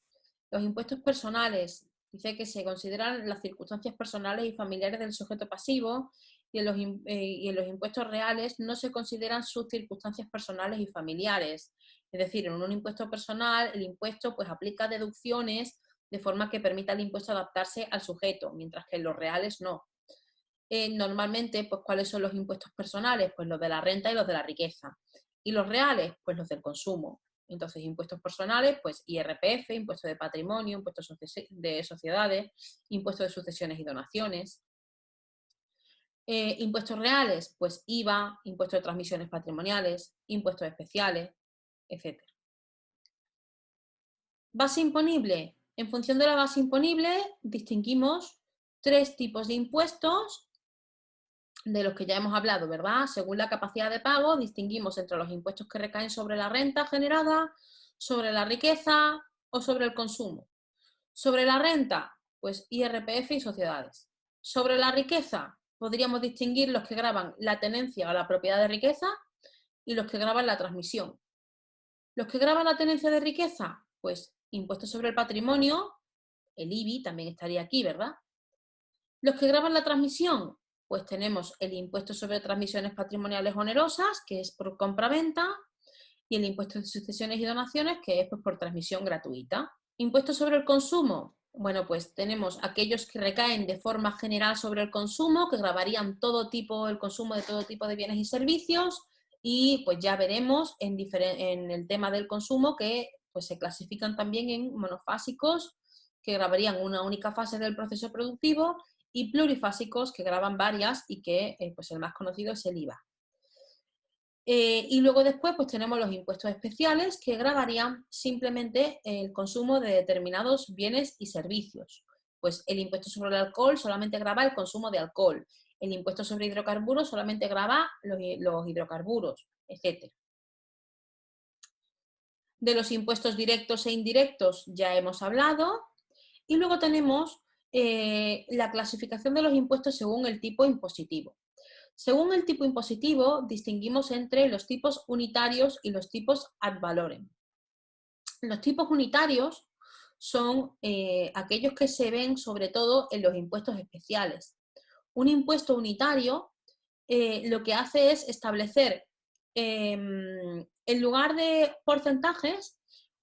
Los impuestos personales, dice que se consideran las circunstancias personales y familiares del sujeto pasivo y en los impuestos reales no se consideran sus circunstancias personales y familiares. Es decir, en un impuesto personal, el impuesto pues aplica deducciones de forma que permita al impuesto adaptarse al sujeto, mientras que en los reales no. Normalmente, pues, ¿cuáles son los impuestos personales? Pues los de la renta y los de la riqueza. Y los reales, pues los del consumo. Entonces, impuestos personales, pues IRPF, impuesto de patrimonio, impuestos de sociedades, impuestos de sucesiones y donaciones. Impuestos reales, pues IVA, impuesto de transmisiones patrimoniales, impuestos especiales, etc. Base imponible. En función de la base imponible, distinguimos tres tipos de impuestos de los que ya hemos hablado, ¿verdad? Según la capacidad de pago, distinguimos entre los impuestos que recaen sobre la renta generada, sobre la riqueza o sobre el consumo. Sobre la renta, pues IRPF y sociedades. Sobre la riqueza, podríamos distinguir los que gravan la tenencia o la propiedad de riqueza y los que graban la transmisión. Los que graban la tenencia de riqueza, pues impuestos sobre el patrimonio, el IBI también estaría aquí, ¿verdad? Los que graban la transmisión, pues tenemos el impuesto sobre transmisiones patrimoniales onerosas, que es por compra-venta, y el impuesto de sucesiones y donaciones, que es pues, por transmisión gratuita. Impuesto sobre el consumo, bueno, pues tenemos aquellos que recaen de forma general sobre el consumo, que gravarían el consumo de todo tipo de bienes y servicios, y pues ya veremos en el tema del consumo que pues, se clasifican también en monofásicos, que grabarían una única fase del proceso productivo, y plurifásicos que graban varias y que pues el más conocido es el IVA. Y luego después pues tenemos los impuestos especiales que gravarían simplemente el consumo de determinados bienes y servicios. Pues el impuesto sobre el alcohol solamente grava el consumo de alcohol, el impuesto sobre hidrocarburos solamente grava los hidrocarburos, etc. De los impuestos directos e indirectos ya hemos hablado. Y luego tenemos la clasificación de los impuestos según el tipo impositivo. Según el tipo impositivo, distinguimos entre los tipos unitarios y los tipos ad valorem. Los tipos unitarios son aquellos que se ven sobre todo en los impuestos especiales. Un impuesto unitario lo que hace es establecer, en lugar de porcentajes,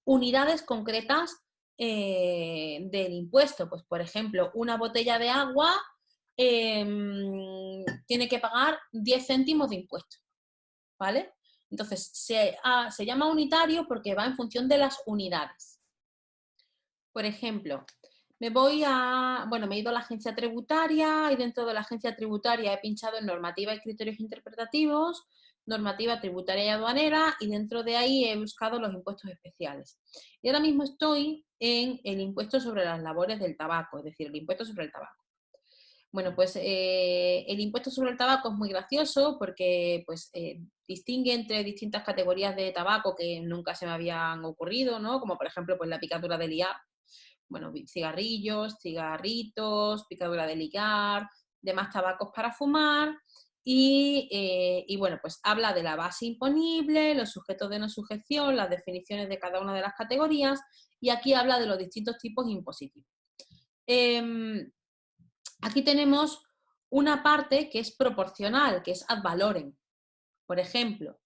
unidades concretas del impuesto. Pues, por ejemplo, una botella de agua tiene que pagar 10 céntimos de impuesto, ¿vale? Entonces, se llama unitario porque va en función de las unidades. Por ejemplo, me he ido a la agencia tributaria y dentro de la agencia tributaria he pinchado en normativa y criterios interpretativos, normativa tributaria y aduanera, y dentro de ahí he buscado los impuestos especiales. Y ahora mismo estoy en el impuesto sobre las labores del tabaco, es decir, el impuesto sobre el tabaco. Bueno, pues el impuesto sobre el tabaco es muy gracioso porque pues, distingue entre distintas categorías de tabaco que nunca se me habían ocurrido, ¿no? Como por ejemplo pues, la picadura de liar, bueno, cigarrillos, cigarritos, picadura de ligar, demás tabacos para fumar. Y bueno, pues habla de la base imponible, los sujetos de no sujeción, las definiciones de cada una de las categorías y aquí habla de los distintos tipos impositivos. Aquí tenemos una parte que es proporcional, que es ad valorem. Por ejemplo,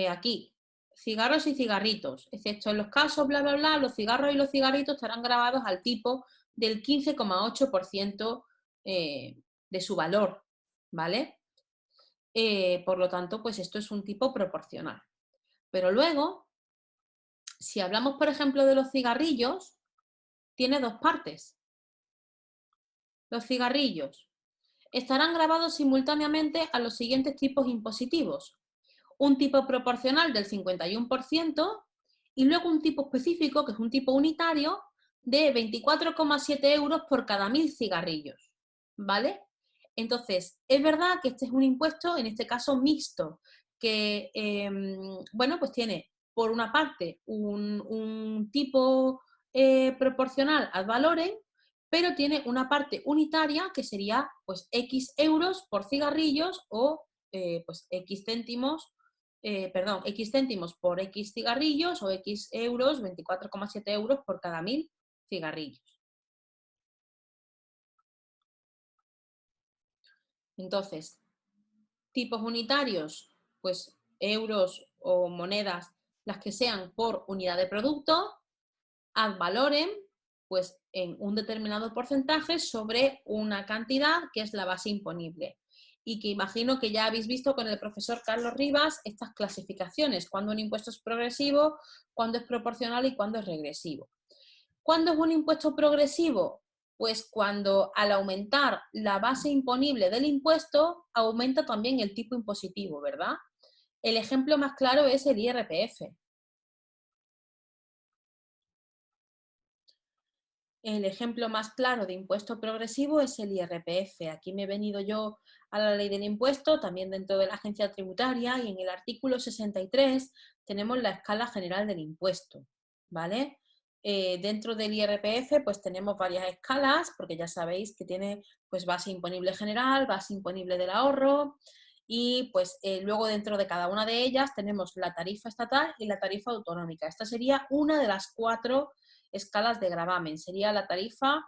aquí, cigarros y cigarritos, excepto en los casos, bla, bla, bla, los cigarros y los cigarritos estarán grabados al tipo del 15,8% de su valor, ¿vale? Por lo tanto, pues esto es un tipo proporcional. Pero luego, si hablamos, por ejemplo, de los cigarrillos, tiene dos partes. Los cigarrillos estarán grabados simultáneamente a los siguientes tipos impositivos. Un tipo proporcional del 51% y luego un tipo específico, que es un tipo unitario, de 24,7 euros por cada 1000 cigarrillos. ¿Vale? Entonces, es verdad que este es un impuesto, en este caso mixto, que, bueno, pues tiene por una parte un tipo proporcional ad valorem, pero tiene una parte unitaria que sería pues X euros por cigarrillos o pues X céntimos, X céntimos por X cigarrillos o X euros, 24,7 euros por cada 1000 cigarrillos. Entonces, tipos unitarios, pues euros o monedas, las que sean por unidad de producto, ad valorem, pues en un determinado porcentaje sobre una cantidad que es la base imponible. Y que imagino que ya habéis visto con el profesor Carlos Rivas estas clasificaciones, cuándo un impuesto es progresivo, cuándo es proporcional y cuándo es regresivo. ¿Cuándo es un impuesto progresivo? Pues cuando al aumentar la base imponible del impuesto, aumenta también el tipo impositivo, ¿verdad? El ejemplo más claro es el IRPF. El ejemplo más claro de impuesto progresivo es el IRPF. Aquí me he venido yo a la ley del impuesto, también dentro de la agencia tributaria, y en el artículo 63 tenemos la escala general del impuesto, ¿vale? Dentro del IRPF pues tenemos varias escalas, porque ya sabéis que tiene pues base imponible general, base imponible del ahorro, y pues luego dentro de cada una de ellas tenemos la tarifa estatal y la tarifa autonómica. Esta sería una de las 4 escalas de gravamen. Sería la tarifa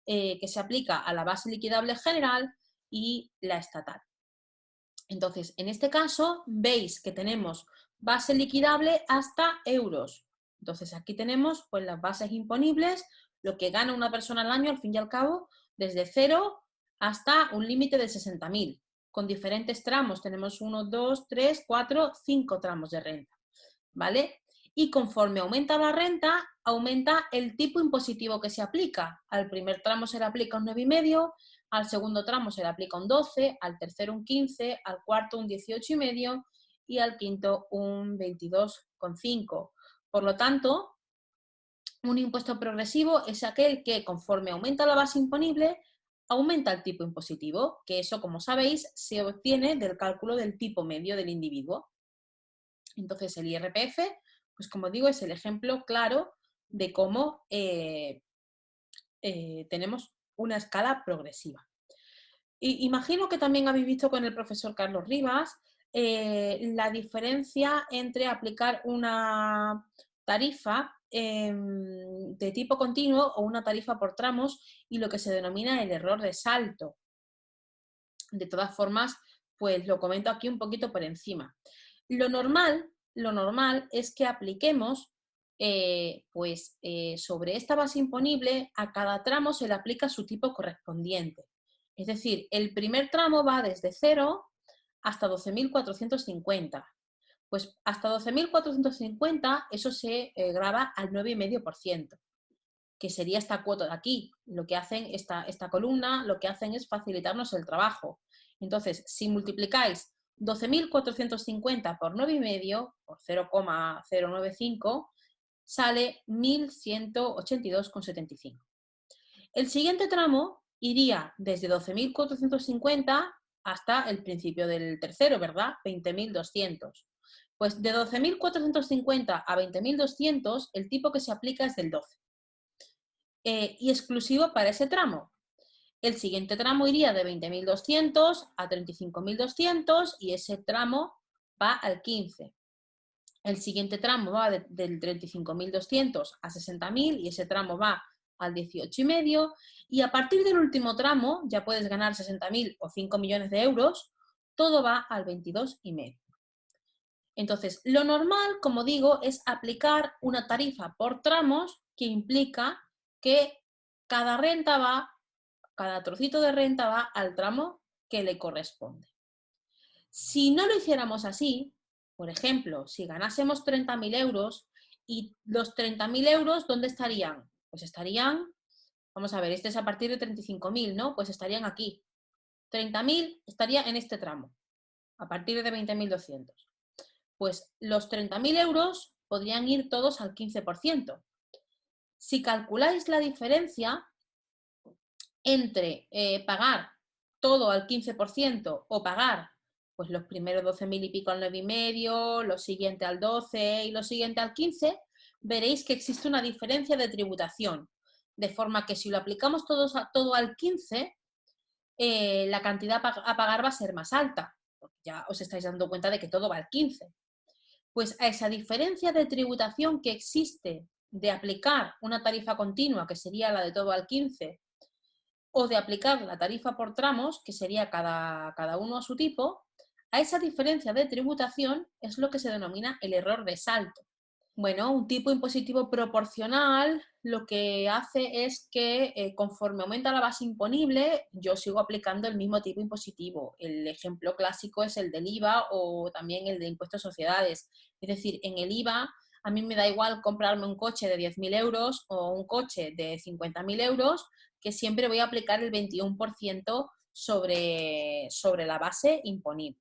que se aplica a la base liquidable general y la estatal. Entonces, en este caso, veis que tenemos base liquidable hasta euros. Entonces, aquí tenemos pues, las bases imponibles, lo que gana una persona al año, al fin y al cabo, desde 0 hasta un límite de 60.000. Con diferentes tramos, tenemos 1, 2, 3, 4, 5 tramos de renta. ¿Vale? Y conforme aumenta la renta, aumenta el tipo impositivo que se aplica. Al primer tramo se le aplica un 9,5, al segundo tramo se le aplica un 12, al tercero un 15, al cuarto un 18,5 y al quinto un 22,5. Por lo tanto, un impuesto progresivo es aquel que conforme aumenta la base imponible, aumenta el tipo impositivo, que eso, como sabéis, se obtiene del cálculo del tipo medio del individuo. Entonces, el IRPF, pues como digo, es el ejemplo claro de cómo tenemos una escala progresiva. Imagino que también habéis visto con el profesor Carlos Rivas la diferencia entre aplicar una tarifa de tipo continuo o una tarifa por tramos y lo que se denomina el error de salto. De todas formas, pues lo comento aquí un poquito por encima. Lo normal es que apliquemos sobre esta base imponible a cada tramo se le aplica su tipo correspondiente. Es decir, el primer tramo va desde 0 hasta 12.450. Pues hasta 12.450 eso se grava al 9,5%, que sería esta cuota de aquí. Lo que hacen, esta columna, lo que hacen es facilitarnos el trabajo. Entonces, si multiplicáis 12.450 por 9,5, por 0,095, sale 1.182,75. El siguiente tramo iría desde 12.450 hasta el principio del tercero, ¿verdad? 20.200. Pues de 12.450 a 20.200 el tipo que se aplica es del 12. Y exclusivo para ese tramo. El siguiente tramo iría de 20.200 a 35.200 y ese tramo va al 15. El siguiente tramo va del 35.200 a 60.000 y ese tramo va al 18,5. Y a partir del último tramo, ya puedes ganar 60.000 o 5 millones de euros, todo va al 22,5. Entonces, lo normal, como digo, es aplicar una tarifa por tramos que implica que cada renta va, cada trocito de renta va al tramo que le corresponde. Si no lo hiciéramos así, por ejemplo, si ganásemos 30.000 euros y los 30.000 euros, ¿dónde estarían? Pues estarían, vamos a ver, este es a partir de 35.000, ¿no? Pues estarían aquí. 30.000 estaría en este tramo, a partir de 20.200. Pues los 30.000 euros podrían ir todos al 15%. Si calculáis la diferencia entre pagar todo al 15% o pagar pues los primeros 12.000 y pico al 9,5, los siguientes al 12 y los siguientes al 15, veréis que existe una diferencia de tributación. De forma que si lo aplicamos todo al 15, la cantidad a pagar va a ser más alta. Porque ya os estáis dando cuenta de que todo va al 15. Pues a esa diferencia de tributación que existe de aplicar una tarifa continua, que sería la de todo al 15, o de aplicar la tarifa por tramos, que sería cada uno a su tipo, a esa diferencia de tributación es lo que se denomina el error de salto. Bueno, un tipo impositivo proporcional lo que hace es que conforme aumenta la base imponible, yo sigo aplicando el mismo tipo impositivo. El ejemplo clásico es el del IVA o también el de impuestos a sociedades. Es decir, en el IVA a mí me da igual comprarme un coche de 10.000 euros o un coche de 50.000 euros, que siempre voy a aplicar el 21% sobre la base imponible.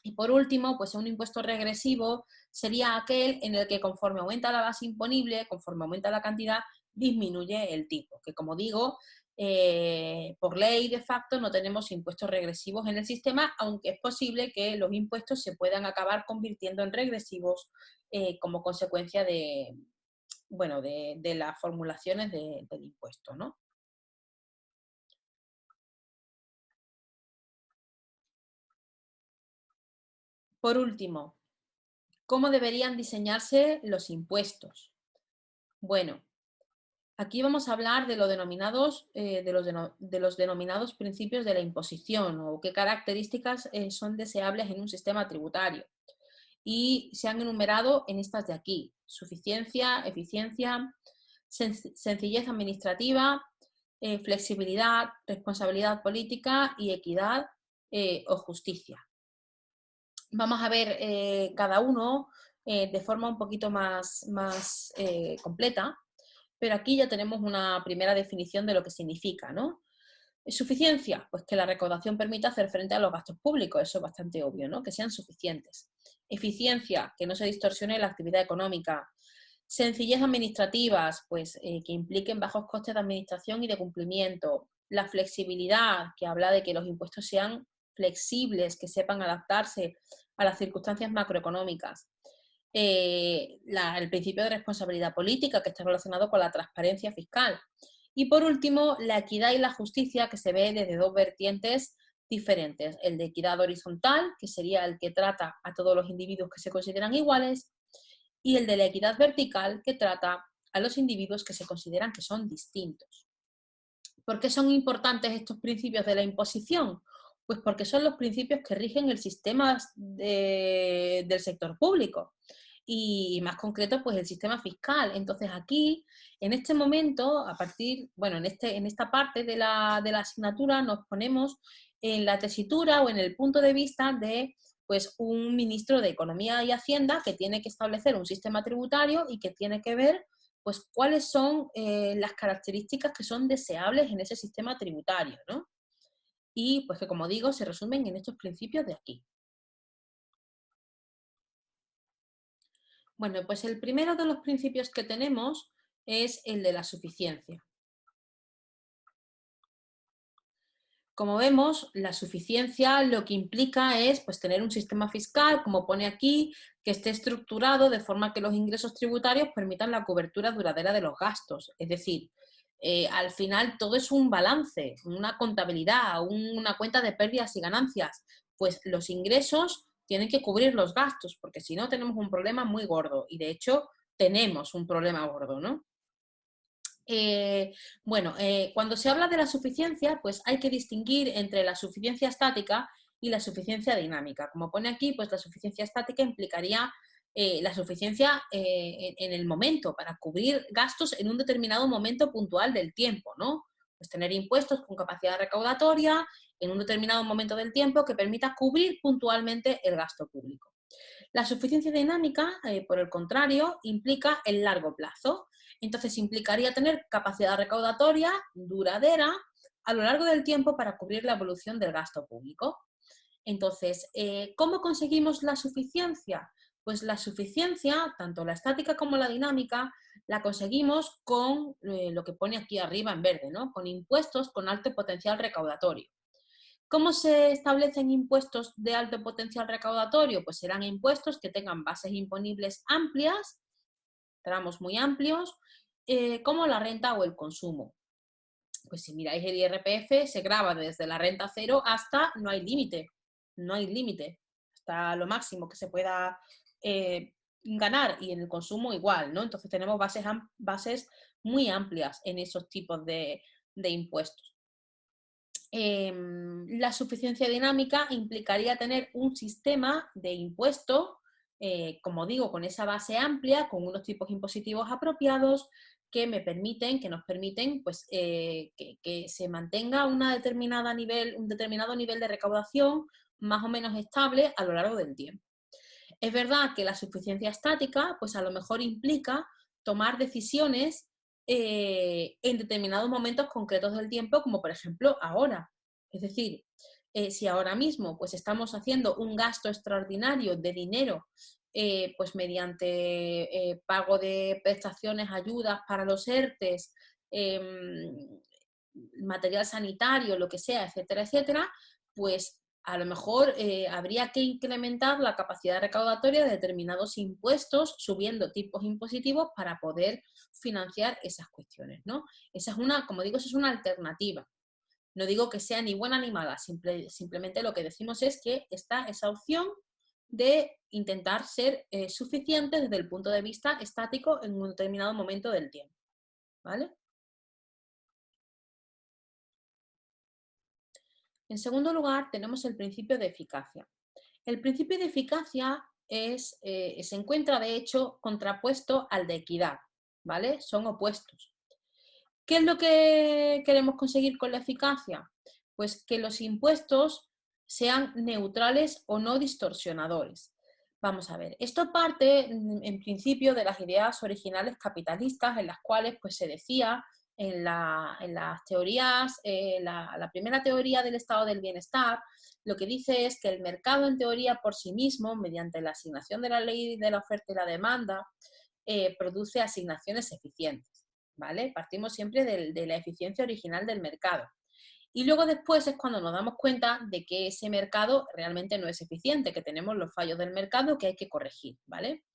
Y por último, pues un impuesto regresivo sería aquel en el que conforme aumenta la base imponible, conforme aumenta la cantidad, disminuye el tipo, que como digo, por ley de facto no tenemos impuestos regresivos en el sistema, aunque es posible que los impuestos se puedan acabar convirtiendo en regresivos como consecuencia de, bueno, de las formulaciones del impuesto, ¿no? Por último, ¿cómo deberían diseñarse los impuestos? Bueno, aquí vamos a hablar de, de los denominados principios de la imposición o qué características son deseables en un sistema tributario. Y se han enumerado en estas de aquí: suficiencia, eficiencia, sencillez administrativa, flexibilidad, responsabilidad política y equidad o justicia. Vamos a ver cada uno de forma un poquito más completa, pero aquí ya tenemos una primera definición de lo que significa, ¿no? Suficiencia, pues que la recaudación permita hacer frente a los gastos públicos, eso es bastante obvio, ¿no? Que sean suficientes. Eficiencia, que no se distorsione la actividad económica. Sencillez administrativas, pues que impliquen bajos costes de administración y de cumplimiento. La flexibilidad, que habla de que los impuestos sean flexibles, que sepan adaptarse a las circunstancias macroeconómicas. El principio de responsabilidad política, que está relacionado con la transparencia fiscal. Y por último, la equidad y la justicia, que se ve desde dos vertientes diferentes. El de equidad horizontal, que sería el que trata a todos los individuos que se consideran iguales, y el de la equidad vertical, que trata a los individuos que se consideran que son distintos. ¿Por qué son importantes estos principios de la imposición? Pues porque son los principios que rigen el sistema del sector público y más concreto, pues el sistema fiscal. Entonces aquí, en este momento, a partir, bueno, en esta parte de la asignatura nos ponemos en la tesitura o en el punto de vista de pues un ministro de Economía y Hacienda que tiene que establecer un sistema tributario y que tiene que ver pues cuáles son las características que son deseables en ese sistema tributario, ¿no? Y pues que, como digo, se resumen en estos principios de aquí. Bueno, pues el primero de los principios que tenemos es el de la suficiencia. Como vemos, la suficiencia lo que implica es pues, tener un sistema fiscal, como pone aquí, que esté estructurado de forma que los ingresos tributarios permitan la cobertura duradera de los gastos. Es decir, al final todo es un balance, una contabilidad, una cuenta de pérdidas y ganancias. Pues los ingresos tienen que cubrir los gastos, porque si no tenemos un problema muy gordo. Y de hecho, tenemos un problema gordo, ¿no? Cuando se habla de la suficiencia, pues hay que distinguir entre la suficiencia estática y la suficiencia dinámica. Como pone aquí, pues la suficiencia estática implicaría la suficiencia en el momento, para cubrir gastos en un determinado momento puntual del tiempo, ¿no? Pues tener impuestos con capacidad recaudatoria en un determinado momento del tiempo que permita cubrir puntualmente el gasto público. La suficiencia dinámica, por el contrario, implica el largo plazo. Entonces, implicaría tener capacidad recaudatoria duradera a lo largo del tiempo para cubrir la evolución del gasto público. Entonces, ¿cómo conseguimos la suficiencia? Pues la suficiencia, tanto la estática como la dinámica, la conseguimos con lo que pone aquí arriba en verde, ¿no? Con impuestos con alto potencial recaudatorio. ¿Cómo se establecen impuestos de alto potencial recaudatorio? Pues serán impuestos que tengan bases imponibles amplias, tramos muy amplios, como la renta o el consumo. Pues si miráis el IRPF, se grava desde la renta cero hasta no hay límite, hasta lo máximo que se pueda ganar, y en el consumo igual, ¿no? Entonces tenemos bases muy amplias en esos tipos de impuestos. La suficiencia dinámica implicaría tener un sistema de impuestos, como digo, con esa base amplia, con unos tipos impositivos apropiados que nos permiten pues, que se mantenga un determinado nivel de recaudación más o menos estable a lo largo del tiempo. Es verdad que la suficiencia estática, pues a lo mejor implica tomar decisiones en determinados momentos concretos del tiempo, como por ejemplo ahora. Es decir, si ahora mismo pues estamos haciendo un gasto extraordinario de dinero, pues mediante pago de prestaciones, ayudas para los ERTES, material sanitario, lo que sea, etcétera, etcétera, pues a lo mejor habría que incrementar la capacidad recaudatoria de determinados impuestos, subiendo tipos impositivos para poder financiar esas cuestiones, ¿no? Esa es una, como digo, esa es una alternativa. No digo que sea ni buena ni mala, simplemente lo que decimos es que está esa opción de intentar ser suficiente desde el punto de vista estático en un determinado momento del tiempo, ¿vale? En segundo lugar, tenemos el principio de eficacia. El principio de eficacia se encuentra, de hecho, contrapuesto al de equidad, ¿vale? Son opuestos. ¿Qué es lo que queremos conseguir con la eficacia? Pues que los impuestos sean neutrales o no distorsionadores. Vamos a ver, esto parte en principio de las ideas originales capitalistas, en las cuales pues, se decía en las teorías, la primera teoría del estado del bienestar, lo que dice es que el mercado en teoría por sí mismo, mediante la asignación de la ley de la oferta y la demanda, produce asignaciones eficientes, ¿vale? Partimos siempre de la eficiencia original del mercado. Y luego después es cuando nos damos cuenta de que ese mercado realmente no es eficiente, que tenemos los fallos del mercado que hay que corregir, ¿vale?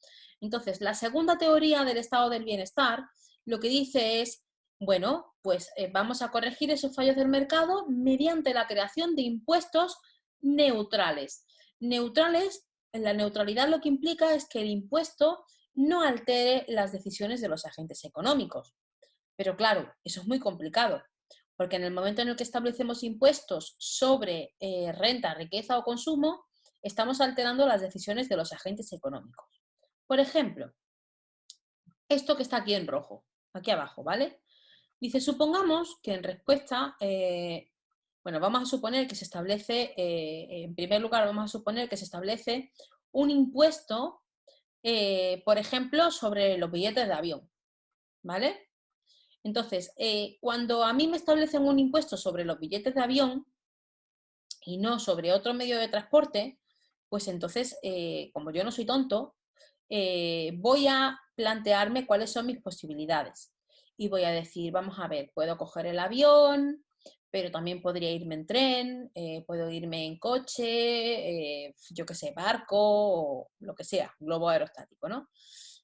Entonces, la segunda teoría del estado del bienestar lo que dice es, bueno, pues vamos a corregir esos fallos del mercado mediante la creación de impuestos neutrales. Neutrales, en la neutralidad lo que implica es que el impuesto no altere las decisiones de los agentes económicos. Pero claro, eso es muy complicado, porque en el momento en el que establecemos impuestos sobre renta, riqueza o consumo, estamos alterando las decisiones de los agentes económicos. Por ejemplo, esto que está aquí en rojo, aquí abajo, ¿vale? Dice, supongamos que en respuesta, vamos a suponer que se establece, en primer lugar, vamos a suponer que se establece un impuesto, por ejemplo, sobre los billetes de avión, ¿vale? Entonces, cuando a mí me establecen un impuesto sobre los billetes de avión y no sobre otro medio de transporte, pues entonces, como yo no soy tonto, voy a plantearme cuáles son mis posibilidades. Y voy a decir, vamos a ver, puedo coger el avión, pero también podría irme en tren, puedo irme en coche, yo qué sé, barco o lo que sea, globo aerostático, ¿no?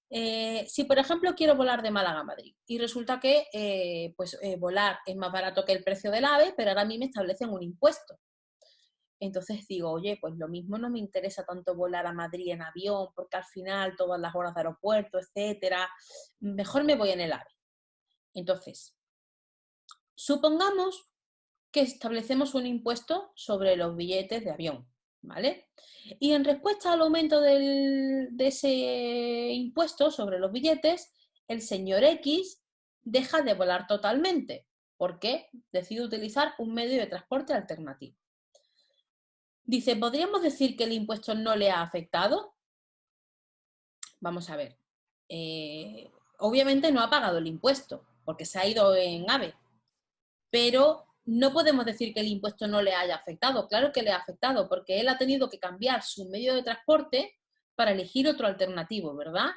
Si, por ejemplo, quiero volar de Málaga a Madrid y resulta que volar es más barato que el precio del AVE, pero ahora a mí me establecen un impuesto. Entonces digo, oye, pues lo mismo no me interesa tanto volar a Madrid en avión, porque al final todas las horas de aeropuerto, etcétera, mejor me voy en el AVE. Entonces, supongamos que establecemos un impuesto sobre los billetes de avión, ¿vale? Y en respuesta al aumento de ese impuesto sobre los billetes, el señor X deja de volar totalmente, porque decide utilizar un medio de transporte alternativo. Dice, ¿podríamos decir que el impuesto no le ha afectado? Vamos a ver. Obviamente no ha pagado el impuesto, porque se ha ido en AVE, pero no podemos decir que el impuesto no le haya afectado. Claro que le ha afectado, porque él ha tenido que cambiar su medio de transporte para elegir otro alternativo, ¿verdad?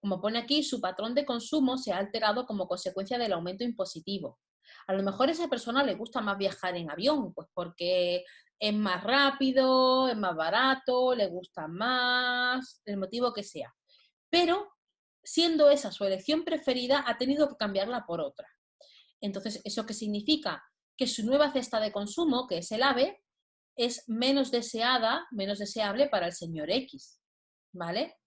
Como pone aquí, su patrón de consumo se ha alterado como consecuencia del aumento impositivo. A lo mejor a esa persona le gusta más viajar en avión, pues porque es más rápido, es más barato, le gusta más, el motivo que sea. Pero, siendo esa su elección preferida, ha tenido que cambiarla por otra. Entonces, ¿eso qué significa? Que su nueva cesta de consumo, que es el AVE, es menos deseada, menos deseable para el señor X, ¿vale?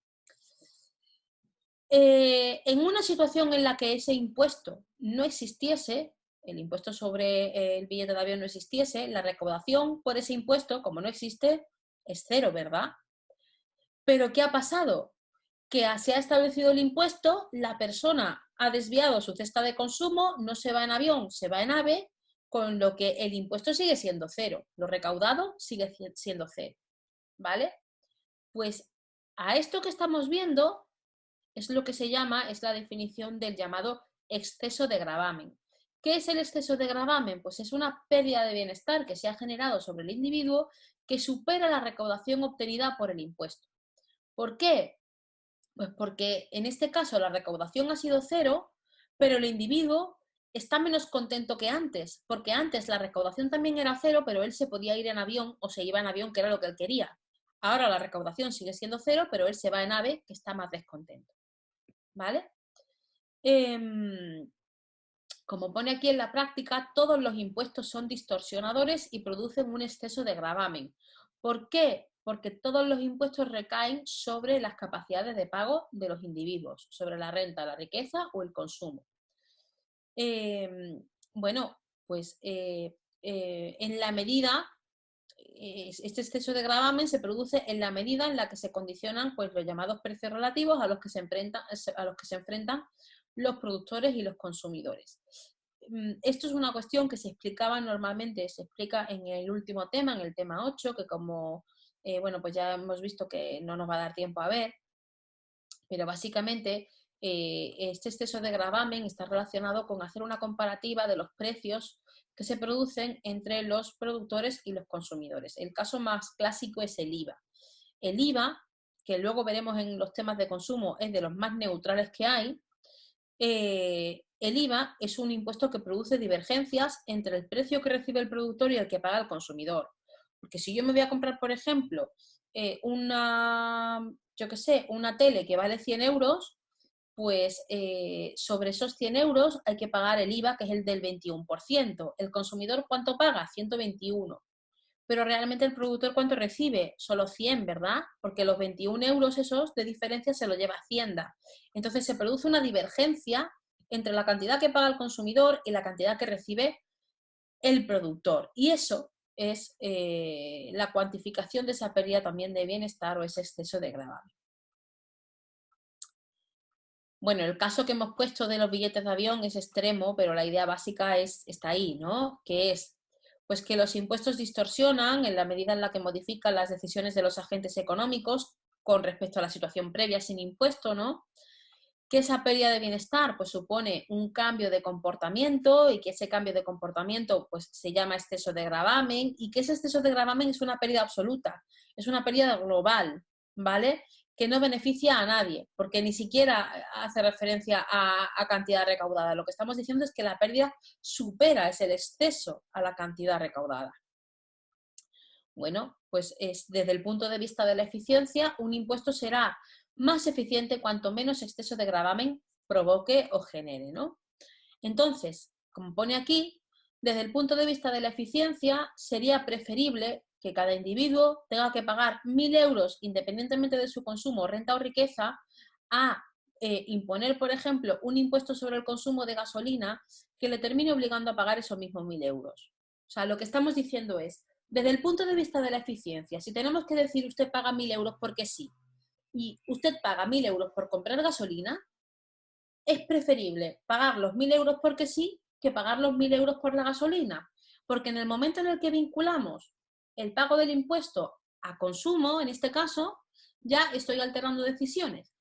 En una situación en la que ese impuesto no existiese, el impuesto sobre el billete de avión no existiese, la recaudación por ese impuesto, como no existe, es cero, ¿verdad? Pero ¿qué ha pasado? Que se ha establecido el impuesto, la persona ha desviado su cesta de consumo, no se va en avión, se va en AVE, con lo que el impuesto sigue siendo cero, lo recaudado sigue siendo cero, ¿vale? Pues a esto que estamos viendo es lo que se llama, es la definición del llamado exceso de gravamen. ¿Qué es el exceso de gravamen? Pues es una pérdida de bienestar que se ha generado sobre el individuo que supera la recaudación obtenida por el impuesto. ¿Por qué? Pues porque en este caso la recaudación ha sido cero, pero el individuo está menos contento que antes, porque antes la recaudación también era cero, pero él se podía ir en avión o se iba en avión, que era lo que él quería. Ahora la recaudación sigue siendo cero, pero él se va en AVE, que está más descontento. ¿Vale? Como pone aquí en la práctica, todos los impuestos son distorsionadores y producen un exceso de gravamen. ¿Por qué? Porque todos los impuestos recaen sobre las capacidades de pago de los individuos, sobre la renta, la riqueza o el consumo. Bueno, pues en la medida, este exceso de gravamen se produce en la medida en la que se condicionan pues, los llamados precios relativos a los que se enfrentan los productores y los consumidores. Esto es una cuestión que se explicaba normalmente, se explica en el último tema, en el tema 8, que como, bueno, pues ya hemos visto que no nos va a dar tiempo a ver, pero básicamente este exceso de gravamen está relacionado con hacer una comparativa de los precios que se producen entre los productores y los consumidores. El caso más clásico es el IVA. El IVA, que luego veremos en los temas de consumo, es de los más neutrales que hay. El IVA es un impuesto que produce divergencias entre el precio que recibe el productor y el que paga el consumidor. Porque si yo me voy a comprar, por ejemplo, yo qué sé, una tele que vale 100 euros, pues sobre esos 100 euros hay que pagar el IVA, que es el del 21%. ¿El consumidor cuánto paga? 121. Pero realmente el productor ¿cuánto recibe? Solo 100, ¿verdad? Porque los 21 euros esos de diferencia se lo lleva Hacienda. Entonces se produce una divergencia entre la cantidad que paga el consumidor y la cantidad que recibe el productor. Y eso es la cuantificación de esa pérdida también de bienestar o ese exceso de gravamen. Bueno, el caso que hemos puesto de los billetes de avión es extremo, pero la idea básica está ahí, ¿no? Que es pues que los impuestos distorsionan en la medida en la que modifican las decisiones de los agentes económicos con respecto a la situación previa sin impuesto, ¿no? Que esa pérdida de bienestar pues supone un cambio de comportamiento y que ese cambio de comportamiento pues se llama exceso de gravamen y que ese exceso de gravamen es una pérdida absoluta, es una pérdida global, ¿vale? que no beneficia a nadie, porque ni siquiera hace referencia a cantidad recaudada. Lo que estamos diciendo es que la pérdida supera, es el exceso a la cantidad recaudada. Bueno, pues desde el punto de vista de la eficiencia, un impuesto será más eficiente cuanto menos exceso de gravamen provoque o genere, ¿no? Entonces, como pone aquí, desde el punto de vista de la eficiencia, sería preferible que cada individuo tenga que pagar 1.000 euros independientemente de su consumo, renta o riqueza, a imponer, por ejemplo, un impuesto sobre el consumo de gasolina que le termine obligando a pagar esos mismos 1.000 euros. O sea, lo que estamos diciendo es, desde el punto de vista de la eficiencia, si tenemos que decir usted paga 1.000 euros porque sí, y usted paga 1.000 euros por comprar gasolina, es preferible pagar los 1.000 euros porque sí que pagar los 1.000 euros por la gasolina. Porque en el momento en el que vinculamos el pago del impuesto a consumo, en este caso, ya estoy alterando decisiones.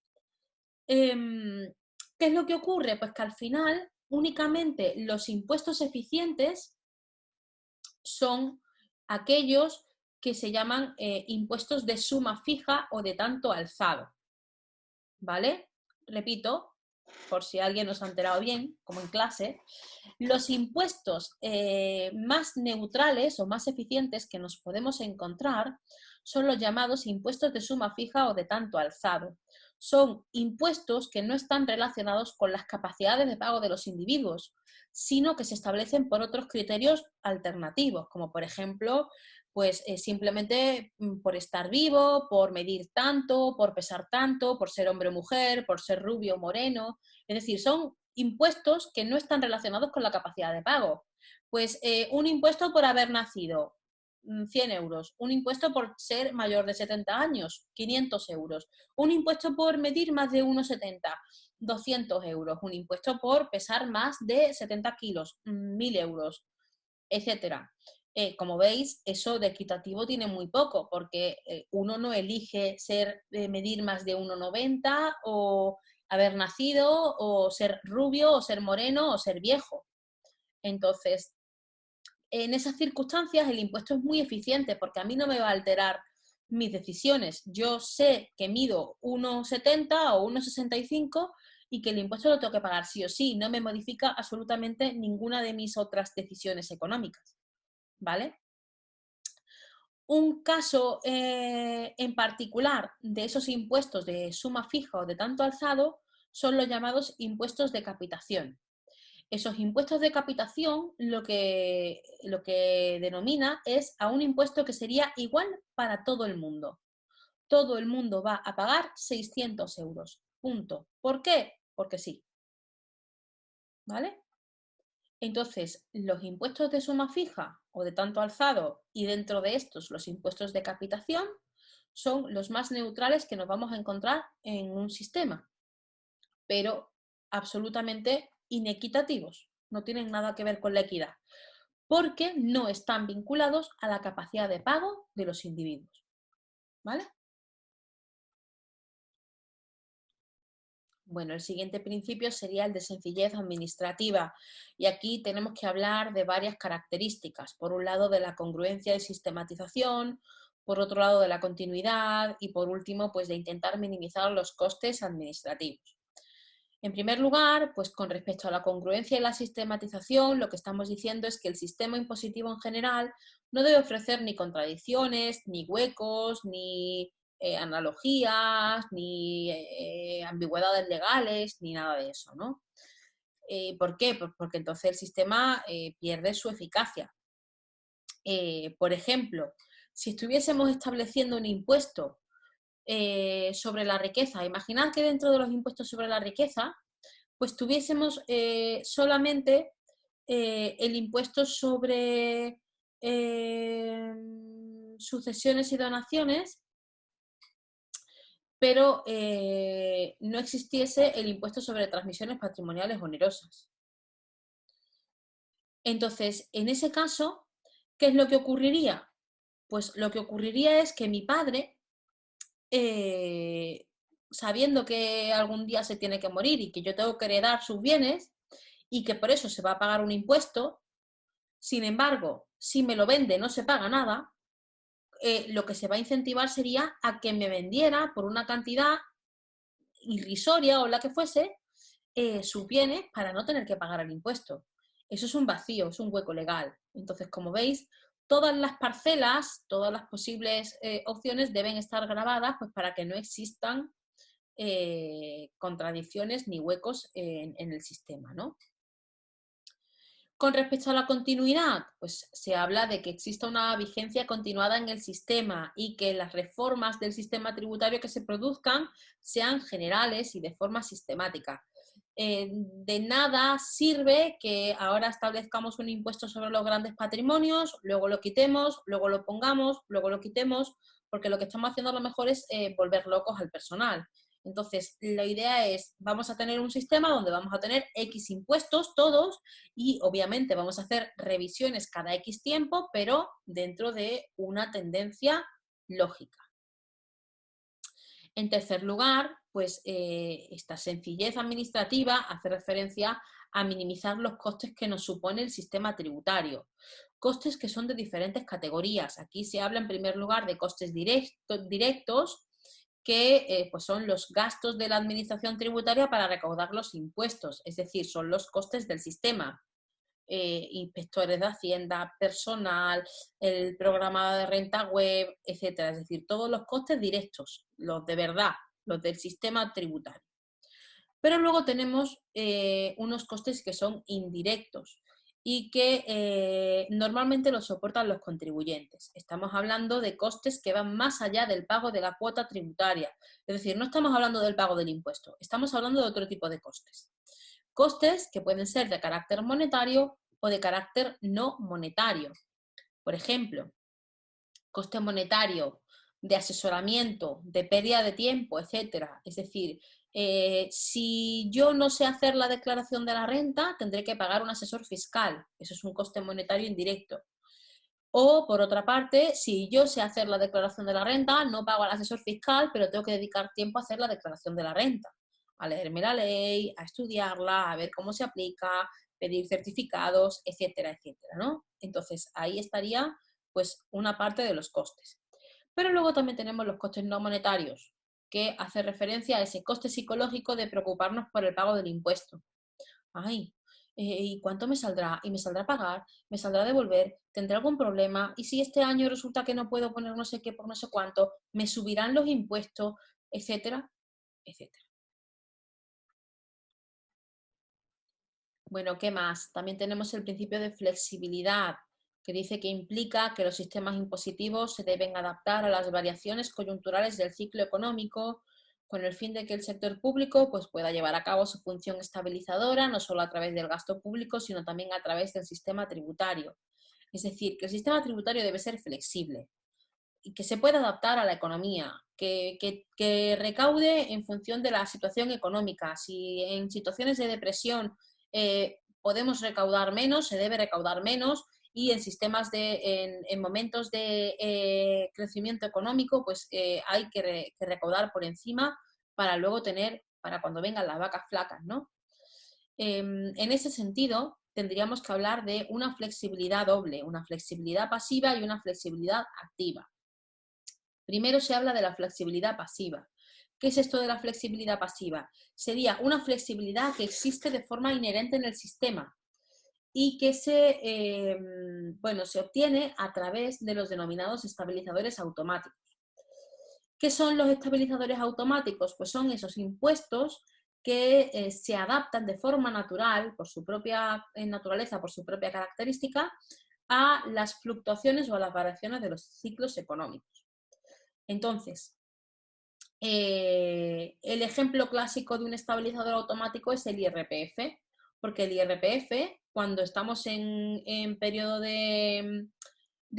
¿Qué es lo que ocurre? Pues que al final únicamente los impuestos eficientes son aquellos que se llaman impuestos de suma fija o de tanto alzado. ¿Vale? Repito, por si alguien nos ha enterado bien, como en clase, los impuestos más neutrales o más eficientes que nos podemos encontrar son los llamados impuestos de suma fija o de tanto alzado. Son impuestos que no están relacionados con las capacidades de pago de los individuos, sino que se establecen por otros criterios alternativos, como por ejemplo, pues simplemente por estar vivo, por medir tanto, por pesar tanto, por ser hombre o mujer, por ser rubio o moreno. Es decir, son impuestos que no están relacionados con la capacidad de pago. Pues un impuesto por haber nacido, 100 euros. Un impuesto por ser mayor de 70 años, 500 euros. Un impuesto por medir más de 1,70, 200 euros. Un impuesto por pesar más de 70 kilos, 1.000 euros, etcétera. Como veis, eso de equitativo tiene muy poco, porque uno no elige medir más de 1,90 o haber nacido, o ser rubio, o ser moreno, o ser viejo. Entonces, en esas circunstancias el impuesto es muy eficiente, porque a mí no me va a alterar mis decisiones. Yo sé que mido 1,70 o 1,65 y que el impuesto lo tengo que pagar sí o sí. No me modifica absolutamente ninguna de mis otras decisiones económicas. ¿Vale? Un caso en particular de esos impuestos de suma fija o de tanto alzado son los llamados impuestos de capitación. Esos impuestos de capitación lo que denomina es a un impuesto que sería igual para todo el mundo. Todo el mundo va a pagar 600 euros. Punto. ¿Por qué? Porque sí. ¿Vale? Entonces, los impuestos de suma fija o de tanto alzado y dentro de estos los impuestos de capitación son los más neutrales que nos vamos a encontrar en un sistema, pero absolutamente inequitativos, no tienen nada que ver con la equidad, porque no están vinculados a la capacidad de pago de los individuos. ¿Vale? Bueno, el siguiente principio sería el de sencillez administrativa y aquí tenemos que hablar de varias características. Por un lado, de la congruencia y sistematización, por otro lado, de la continuidad y por último, pues de intentar minimizar los costes administrativos. En primer lugar, pues con respecto a la congruencia y la sistematización, lo que estamos diciendo es que el sistema impositivo en general no debe ofrecer ni contradicciones, ni huecos, ni analogías, ni ambigüedades legales, ni nada de eso, ¿no? ¿Por qué? Pues porque entonces el sistema pierde su eficacia. Por ejemplo, si estuviésemos estableciendo un impuesto sobre la riqueza, imaginad que dentro de los impuestos sobre la riqueza, pues tuviésemos solamente el impuesto sobre sucesiones y donaciones, pero no existiese el impuesto sobre transmisiones patrimoniales onerosas. Entonces, en ese caso, ¿qué es lo que ocurriría? Pues lo que ocurriría es que mi padre, sabiendo que algún día se tiene que morir y que yo tengo que heredar sus bienes y que por eso se va a pagar un impuesto, sin embargo, si me lo vende no se paga nada, lo que se va a incentivar sería a que me vendiera por una cantidad irrisoria o la que fuese sus bienes para no tener que pagar el impuesto. Eso es un vacío, es un hueco legal. Entonces, como veis, todas las parcelas, todas las posibles opciones deben estar grabadas pues, para que no existan contradicciones ni huecos en el sistema, ¿no? Con respecto a la continuidad, pues se habla de que exista una vigencia continuada en el sistema y que las reformas del sistema tributario que se produzcan sean generales y de forma sistemática. De nada sirve que ahora establezcamos un impuesto sobre los grandes patrimonios, luego lo quitemos, luego lo pongamos, luego lo quitemos, porque lo que estamos haciendo a lo mejor es volver locos al personal. Entonces, la idea es, vamos a tener un sistema donde vamos a tener X impuestos todos y obviamente vamos a hacer revisiones cada X tiempo, pero dentro de una tendencia lógica. En tercer lugar, pues esta sencillez administrativa hace referencia a minimizar los costes que nos supone el sistema tributario. Costes que son de diferentes categorías. Aquí se habla en primer lugar de costes directos que pues son los gastos de la administración tributaria para recaudar los impuestos, es decir, son los costes del sistema. Inspectores de Hacienda, personal, el programa de renta web, etcétera. Es decir, todos los costes directos, los de verdad, los del sistema tributario. Pero luego tenemos unos costes que son indirectos y que normalmente los soportan los contribuyentes. Estamos hablando de costes que van más allá del pago de la cuota tributaria. Es decir, no estamos hablando del pago del impuesto, estamos hablando de otro tipo de costes. Costes que pueden ser de carácter monetario o de carácter no monetario. Por ejemplo, coste monetario de asesoramiento, de pérdida de tiempo, etcétera. Es decir, si yo no sé hacer la declaración de la renta, tendré que pagar un asesor fiscal. Eso es un coste monetario indirecto. O, por otra parte, si yo sé hacer la declaración de la renta, no pago al asesor fiscal, pero tengo que dedicar tiempo a hacer la declaración de la renta, a leerme la ley, a estudiarla, a ver cómo se aplica, pedir certificados, etcétera, etcétera, ¿no? Entonces, ahí estaría, pues, una parte de los costes. Pero luego también tenemos los costes no monetarios, que hace referencia a ese coste psicológico de preocuparnos por el pago del impuesto. Ay, ¿y cuánto me saldrá? ¿Y me saldrá pagar? ¿Me saldrá devolver? ¿Tendré algún problema? ¿Y si este año resulta que no puedo poner no sé qué por no sé cuánto? ¿Me subirán los impuestos? Etcétera, etcétera. Bueno, ¿qué más? También tenemos el principio de flexibilidad, que dice que implica que los sistemas impositivos se deben adaptar a las variaciones coyunturales del ciclo económico, con el fin de que el sector público pues, pueda llevar a cabo su función estabilizadora, no solo a través del gasto público, sino también a través del sistema tributario. Es decir, que el sistema tributario debe ser flexible y que se pueda adaptar a la economía, que recaude en función de la situación económica. Si en situaciones de depresión podemos recaudar menos, se debe recaudar menos, y en sistemas en momentos de crecimiento económico, pues hay que recaudar por encima para luego tener, para cuando vengan las vacas flacas, ¿no? En ese sentido, tendríamos que hablar de una flexibilidad doble, una flexibilidad pasiva y una flexibilidad activa. Primero se habla de la flexibilidad pasiva. ¿Qué es esto de la flexibilidad pasiva? Sería una flexibilidad que existe de forma inherente en el sistema y que se obtiene a través de los denominados estabilizadores automáticos. ¿Qué son los estabilizadores automáticos? Pues son esos impuestos que se adaptan de forma natural, por su propia naturaleza, por su propia característica, a las fluctuaciones o a las variaciones de los ciclos económicos. Entonces, el ejemplo clásico de un estabilizador automático es el IRPF, porque el IRPF, cuando estamos en periodo de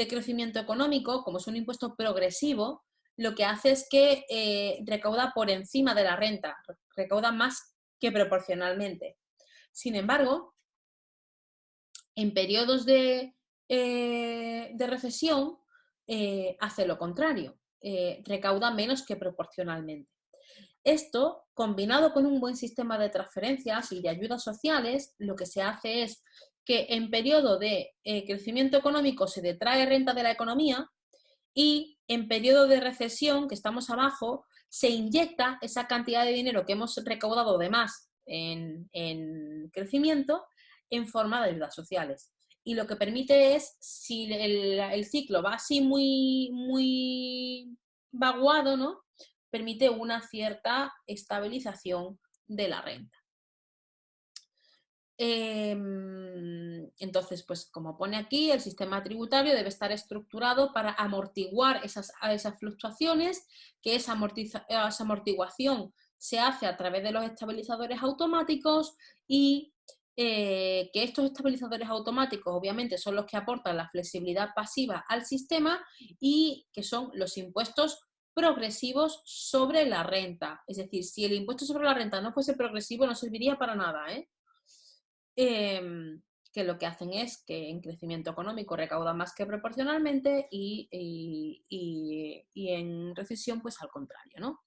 crecimiento económico, como es un impuesto progresivo, lo que hace es que recauda por encima de la renta, recauda más que proporcionalmente. Sin embargo, en periodos de recesión, hace lo contrario, recauda menos que proporcionalmente. Esto, combinado con un buen sistema de transferencias y de ayudas sociales, lo que se hace es que en periodo de crecimiento económico se detrae renta de la economía y en periodo de recesión, que estamos abajo, se inyecta esa cantidad de dinero que hemos recaudado de más en crecimiento en forma de ayudas sociales. Y lo que permite es, si el ciclo va así muy vaguado, ¿no? Permite una cierta estabilización de la renta. Entonces, pues como pone aquí, el sistema tributario debe estar estructurado para amortiguar esas fluctuaciones, que esa amortiguación se hace a través de los estabilizadores automáticos y que estos estabilizadores automáticos obviamente son los que aportan la flexibilidad pasiva al sistema y que son los impuestos progresivos sobre la renta. Es decir, si el impuesto sobre la renta no fuese progresivo no serviría para nada, ¿eh? Que lo que hacen es que en crecimiento económico recaudan más que proporcionalmente y en recesión pues al contrario, ¿no?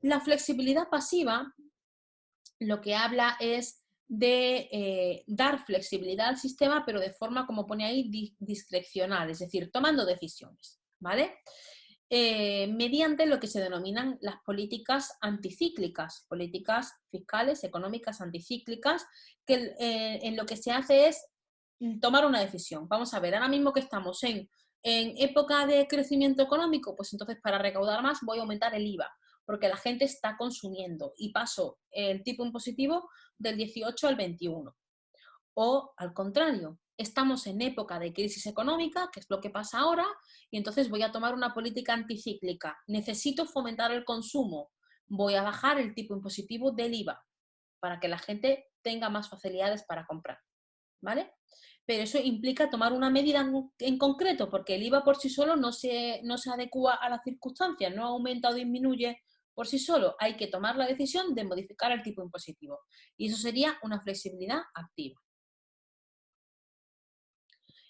La flexibilidad pasiva lo que habla es de dar flexibilidad al sistema, pero de forma, como pone ahí, discrecional, es decir, tomando decisiones, ¿vale? Mediante lo que se denominan las políticas anticíclicas, políticas fiscales, económicas anticíclicas, que en lo que se hace es tomar una decisión. Vamos a ver, ahora mismo que estamos en época de crecimiento económico, pues entonces para recaudar más voy a aumentar el IVA, porque la gente está consumiendo y paso el tipo impositivo del 18 al 21. O al contrario, estamos en época de crisis económica, que es lo que pasa ahora, y entonces voy a tomar una política anticíclica. Necesito fomentar el consumo. Voy a bajar el tipo impositivo del IVA para que la gente tenga más facilidades para comprar, ¿vale? Pero eso implica tomar una medida en concreto, porque el IVA por sí solo no se adecua a las circunstancias, no aumenta o disminuye por sí solo. Hay que tomar la decisión de modificar el tipo impositivo. Y eso sería una flexibilidad activa.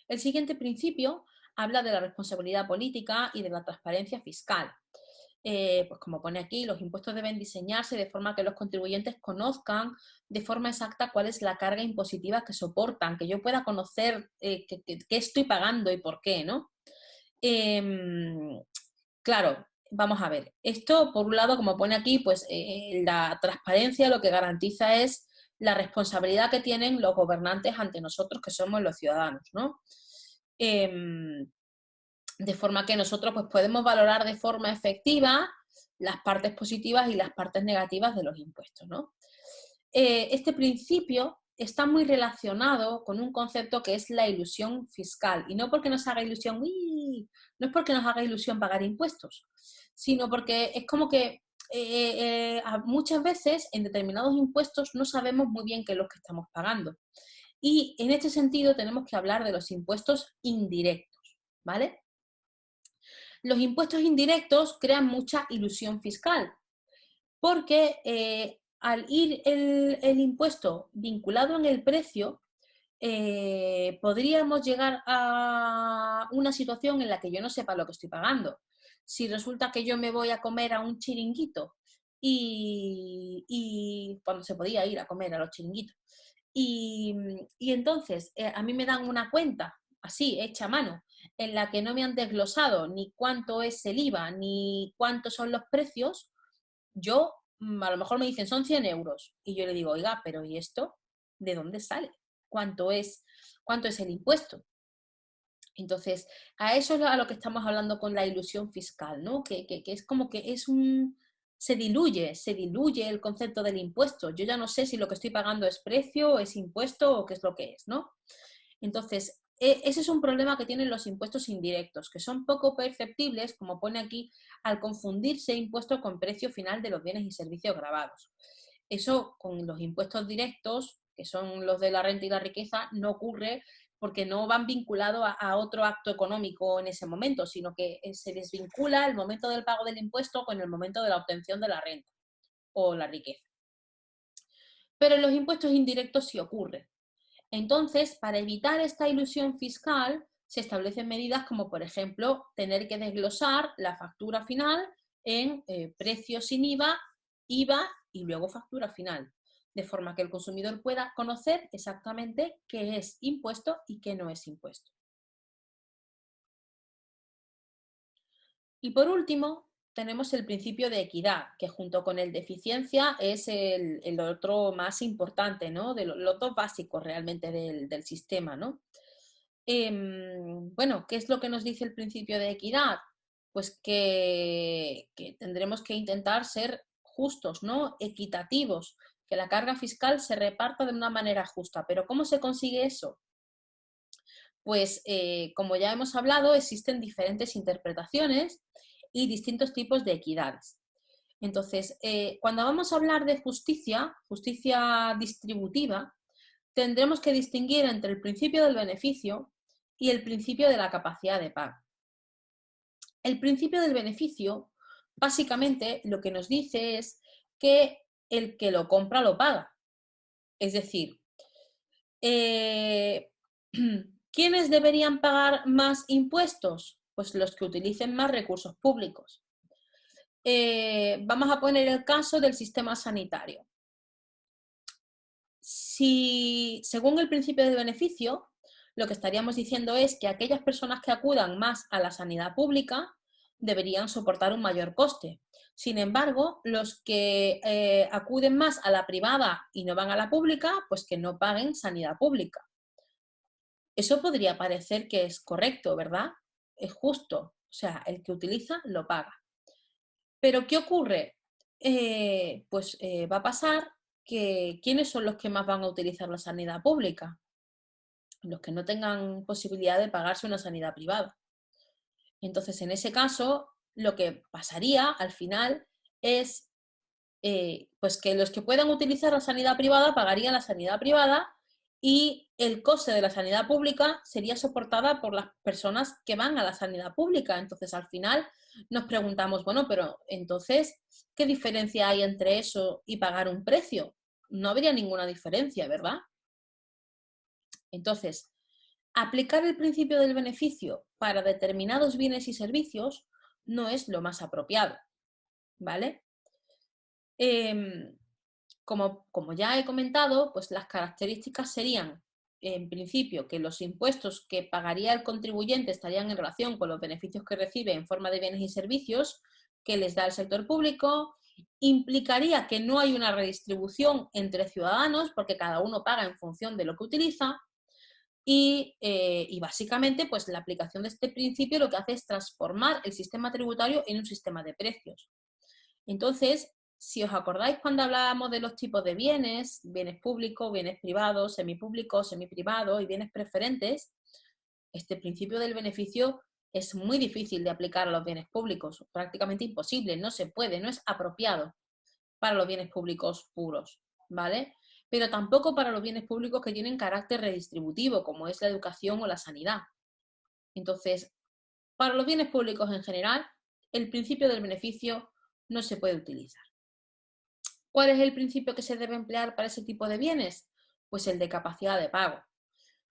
El siguiente principio habla de la responsabilidad política y de la transparencia fiscal. Pues como pone aquí, los impuestos deben diseñarse de forma que los contribuyentes conozcan de forma exacta cuál es la carga impositiva que soportan, que yo pueda conocer qué estoy pagando y por qué, ¿no? Claro, vamos a ver. Esto, por un lado, como pone aquí, pues la transparencia lo que garantiza es la responsabilidad que tienen los gobernantes ante nosotros, que somos los ciudadanos, ¿no? De forma que nosotros pues, podemos valorar de forma efectiva las partes positivas y las partes negativas de los impuestos, ¿no? Este principio está muy relacionado con un concepto que es la ilusión fiscal. Y no porque nos haga ilusión, ¡uy! No es porque nos haga ilusión pagar impuestos, sino porque es como que muchas veces en determinados impuestos no sabemos muy bien qué es lo que estamos pagando. Y en este sentido tenemos que hablar de los impuestos indirectos, ¿vale? Los impuestos indirectos crean mucha ilusión fiscal, porque al ir el impuesto vinculado en el precio, podríamos llegar a una situación en la que yo no sepa lo que estoy pagando. Si resulta que yo me voy a comer a un chiringuito y cuando se podía ir a comer a los chiringuitos, y entonces a mí me dan una cuenta así, hecha a mano, en la que no me han desglosado ni cuánto es el IVA, ni cuántos son los precios, yo a lo mejor me dicen son 100 euros y yo le digo, oiga, pero ¿y esto de dónde sale? ¿Cuánto es el impuesto? Entonces, a eso es a lo que estamos hablando con la ilusión fiscal, ¿no? Que es como que es un... se diluye el concepto del impuesto. Yo ya no sé si lo que estoy pagando es precio, es impuesto o qué es lo que es, ¿no? Entonces, ese es un problema que tienen los impuestos indirectos, que son poco perceptibles, como pone aquí, al confundirse impuesto con precio final de los bienes y servicios gravados. Eso con los impuestos directos, que son los de la renta y la riqueza, no ocurre porque no van vinculados a otro acto económico en ese momento, sino que se desvincula el momento del pago del impuesto con el momento de la obtención de la renta o la riqueza. Pero en los impuestos indirectos sí ocurre. Entonces, para evitar esta ilusión fiscal, se establecen medidas como, por ejemplo, tener que desglosar la factura final en precios sin IVA, IVA y luego factura final, de forma que el consumidor pueda conocer exactamente qué es impuesto y qué no es impuesto. Y por último, tenemos el principio de equidad, que junto con el de eficiencia es el otro más importante, ¿no? De los dos básicos realmente del sistema, ¿no? Bueno, ¿qué es lo que nos dice el principio de equidad? Pues que tendremos que intentar ser justos, ¿no? Equitativos, que la carga fiscal se reparta de una manera justa. Pero ¿cómo se consigue eso? Pues como ya hemos hablado, existen diferentes interpretaciones y distintos tipos de equidades. Entonces, cuando vamos a hablar de justicia, justicia distributiva, tendremos que distinguir entre el principio del beneficio y el principio de la capacidad de pago. El principio del beneficio, básicamente, lo que nos dice es que el que lo compra lo paga. Es decir, ¿quiénes deberían pagar más impuestos? Pues los que utilicen más recursos públicos. Vamos a poner el caso del sistema sanitario. Si, según el principio del beneficio, lo que estaríamos diciendo es que aquellas personas que acudan más a la sanidad pública deberían soportar un mayor coste. Sin embargo, los que acuden más a la privada y no van a la pública, pues que no paguen sanidad pública. Eso podría parecer que es correcto, ¿verdad? Es justo, o sea, el que utiliza lo paga. Pero ¿qué ocurre? Va a pasar que ¿quiénes son los que más van a utilizar la sanidad pública? Los que no tengan posibilidad de pagarse una sanidad privada. Entonces, en ese caso, lo que pasaría al final es pues que los que puedan utilizar la sanidad privada pagarían la sanidad privada y el coste de la sanidad pública sería soportada por las personas que van a la sanidad pública. Entonces, al final nos preguntamos, bueno, pero entonces, ¿qué diferencia hay entre eso y pagar un precio? No habría ninguna diferencia, ¿verdad? Entonces, aplicar el principio del beneficio para determinados bienes y servicios no es lo más apropiado, ¿vale? Como ya he comentado, pues las características serían, en principio, que los impuestos que pagaría el contribuyente estarían en relación con los beneficios que recibe en forma de bienes y servicios que les da el sector público. Implicaría que no hay una redistribución entre ciudadanos porque cada uno paga en función de lo que utiliza. Y básicamente, pues la aplicación de este principio lo que hace es transformar el sistema tributario en un sistema de precios. Entonces, si os acordáis cuando hablábamos de los tipos de bienes, bienes públicos, bienes privados, semipúblicos, semiprivados y bienes preferentes, este principio del beneficio es muy difícil de aplicar a los bienes públicos, prácticamente imposible, no se puede, no es apropiado para los bienes públicos puros, ¿vale? Pero tampoco para los bienes públicos que tienen carácter redistributivo, como es la educación o la sanidad. Entonces, para los bienes públicos en general, el principio del beneficio no se puede utilizar. ¿Cuál es el principio que se debe emplear para ese tipo de bienes? Pues el de capacidad de pago.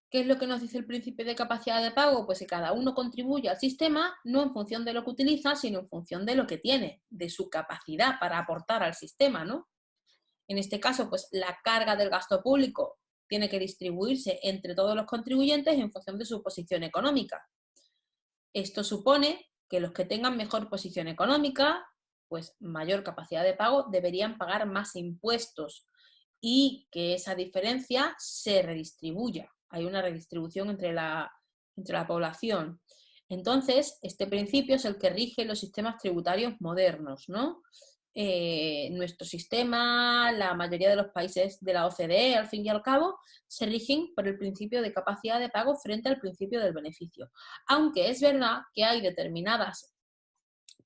¿Qué es lo que nos dice el principio de capacidad de pago? Pues que cada uno contribuye al sistema no en función de lo que utiliza, sino en función de lo que tiene, de su capacidad para aportar al sistema, ¿no? En este caso, pues la carga del gasto público tiene que distribuirse entre todos los contribuyentes en función de su posición económica. Esto supone que los que tengan mejor posición económica, pues mayor capacidad de pago, deberían pagar más impuestos y que esa diferencia se redistribuya. Hay una redistribución entre la población. Entonces, este principio es el que rige los sistemas tributarios modernos, ¿no? Nuestro sistema, la mayoría de los países de la OCDE, al fin y al cabo, se rigen por el principio de capacidad de pago frente al principio del beneficio. Aunque es verdad que hay determinadas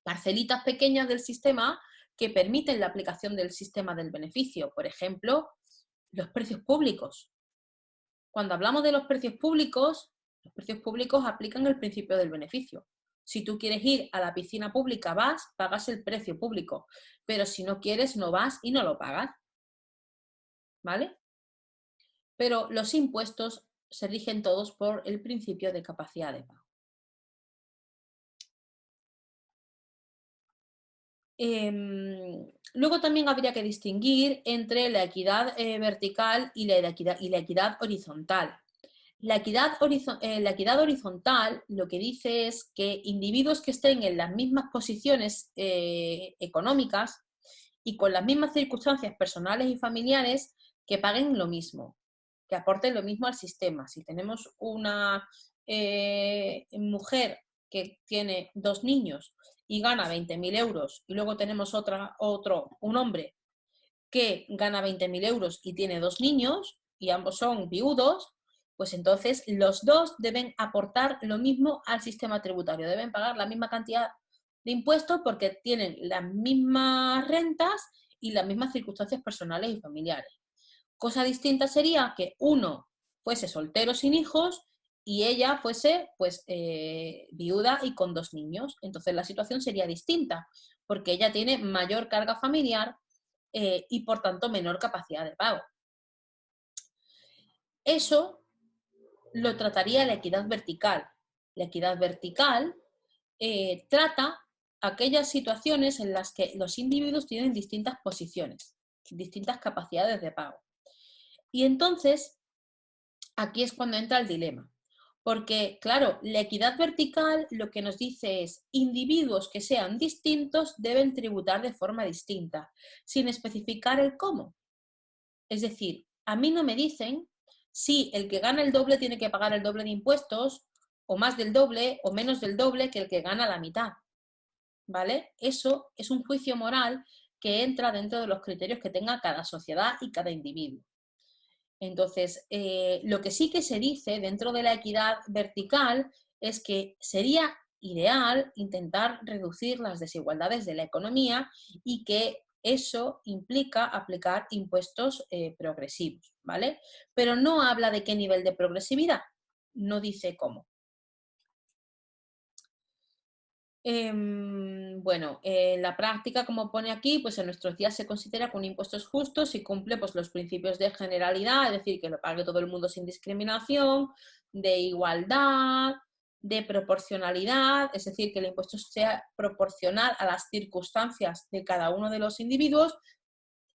parcelitas pequeñas del sistema que permiten la aplicación del sistema del beneficio. Por ejemplo, los precios públicos. Cuando hablamos de los precios públicos aplican el principio del beneficio. Si tú quieres ir a la piscina pública, vas, pagas el precio público. Pero si no quieres, no vas y no lo pagas. ¿Vale? Pero los impuestos se rigen todos por el principio de capacidad de pago. Luego también habría que distinguir entre la equidad vertical y la equidad horizontal. La equidad horizontal lo que dice es que individuos que estén en las mismas posiciones económicas y con las mismas circunstancias personales y familiares que paguen lo mismo, que aporten lo mismo al sistema. Si tenemos una mujer que tiene 2 niños y gana 20.000 euros y luego tenemos un hombre que gana 20.000 euros y tiene 2 niños y ambos son viudos, pues entonces los dos deben aportar lo mismo al sistema tributario, deben pagar la misma cantidad de impuestos porque tienen las mismas rentas y las mismas circunstancias personales y familiares. Cosa distinta sería que uno fuese soltero sin hijos y ella fuese pues viuda y con 2 niños. Entonces la situación sería distinta porque ella tiene mayor carga familiar y por tanto menor capacidad de pago. Eso lo trataría la equidad vertical. La equidad vertical trata aquellas situaciones en las que los individuos tienen distintas posiciones, distintas capacidades de pago. Y entonces, aquí es cuando entra el dilema. Porque, claro, la equidad vertical lo que nos dice es individuos que sean distintos deben tributar de forma distinta, sin especificar el cómo. Es decir, a mí no me dicen si el que gana el doble tiene que pagar el doble de impuestos, o más del doble, o menos del doble que el que gana la mitad. ¿Vale? Eso es un juicio moral que entra dentro de los criterios que tenga cada sociedad y cada individuo. Entonces, lo que sí que se dice dentro de la equidad vertical es que sería ideal intentar reducir las desigualdades de la economía y que eso implica aplicar impuestos progresivos, ¿vale? Pero no habla de qué nivel de progresividad, no dice cómo. Bueno, la práctica, como pone aquí, pues en nuestros días se considera que un impuesto es justo si cumple pues, los principios de generalidad, es decir, que lo pague todo el mundo sin discriminación, de igualdad, de proporcionalidad, es decir, que el impuesto sea proporcional a las circunstancias de cada uno de los individuos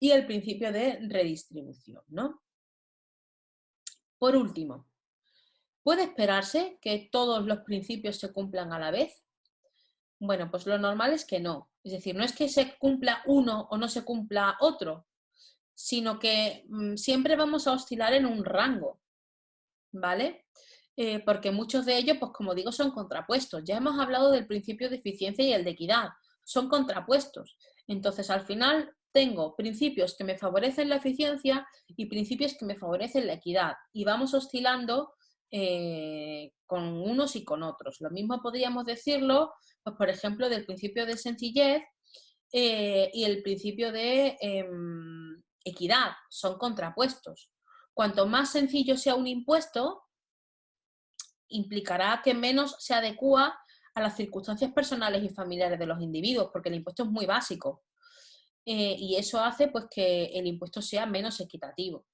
y el principio de redistribución, ¿no? Por último, ¿puede esperarse que todos los principios se cumplan a la vez? Bueno, pues lo normal es que no. Es decir, no es que se cumpla uno o no se cumpla otro, sino que siempre vamos a oscilar en un rango, ¿vale? Porque muchos de ellos, pues como digo, son contrapuestos. Ya hemos hablado del principio de eficiencia y el de equidad. Son contrapuestos. Entonces, al final tengo principios que me favorecen la eficiencia y principios que me favorecen la equidad. Y vamos oscilando con unos y con otros. Lo mismo podríamos decirlo, pues, por ejemplo, del principio de sencillez y el principio de equidad. Son contrapuestos. Cuanto más sencillo sea un impuesto, implicará que menos se adecúa a las circunstancias personales y familiares de los individuos, porque el impuesto es muy básico. Y eso hace pues, que el impuesto sea menos equitativo.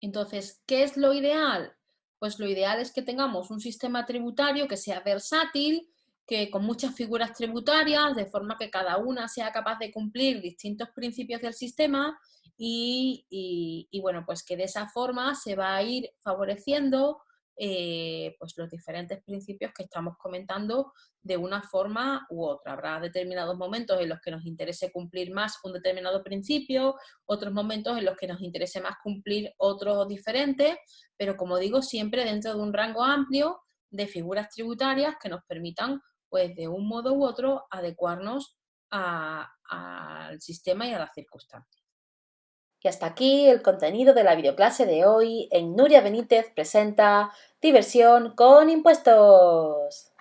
Entonces, ¿qué es lo ideal? Pues lo ideal es que tengamos un sistema tributario que sea versátil, que con muchas figuras tributarias, de forma que cada una sea capaz de cumplir distintos principios del sistema y bueno, pues que de esa forma se va a ir favoreciendo pues los diferentes principios que estamos comentando de una forma u otra. Habrá determinados momentos en los que nos interese cumplir más un determinado principio, otros momentos en los que nos interese más cumplir otros diferentes, pero como digo, siempre dentro de un rango amplio de figuras tributarias que nos permitan, pues de un modo u otro, adecuarnos al sistema y a las circunstancias. Y hasta aquí el contenido de la videoclase de hoy en Nuria Benítez presenta Diversión con Impuestos.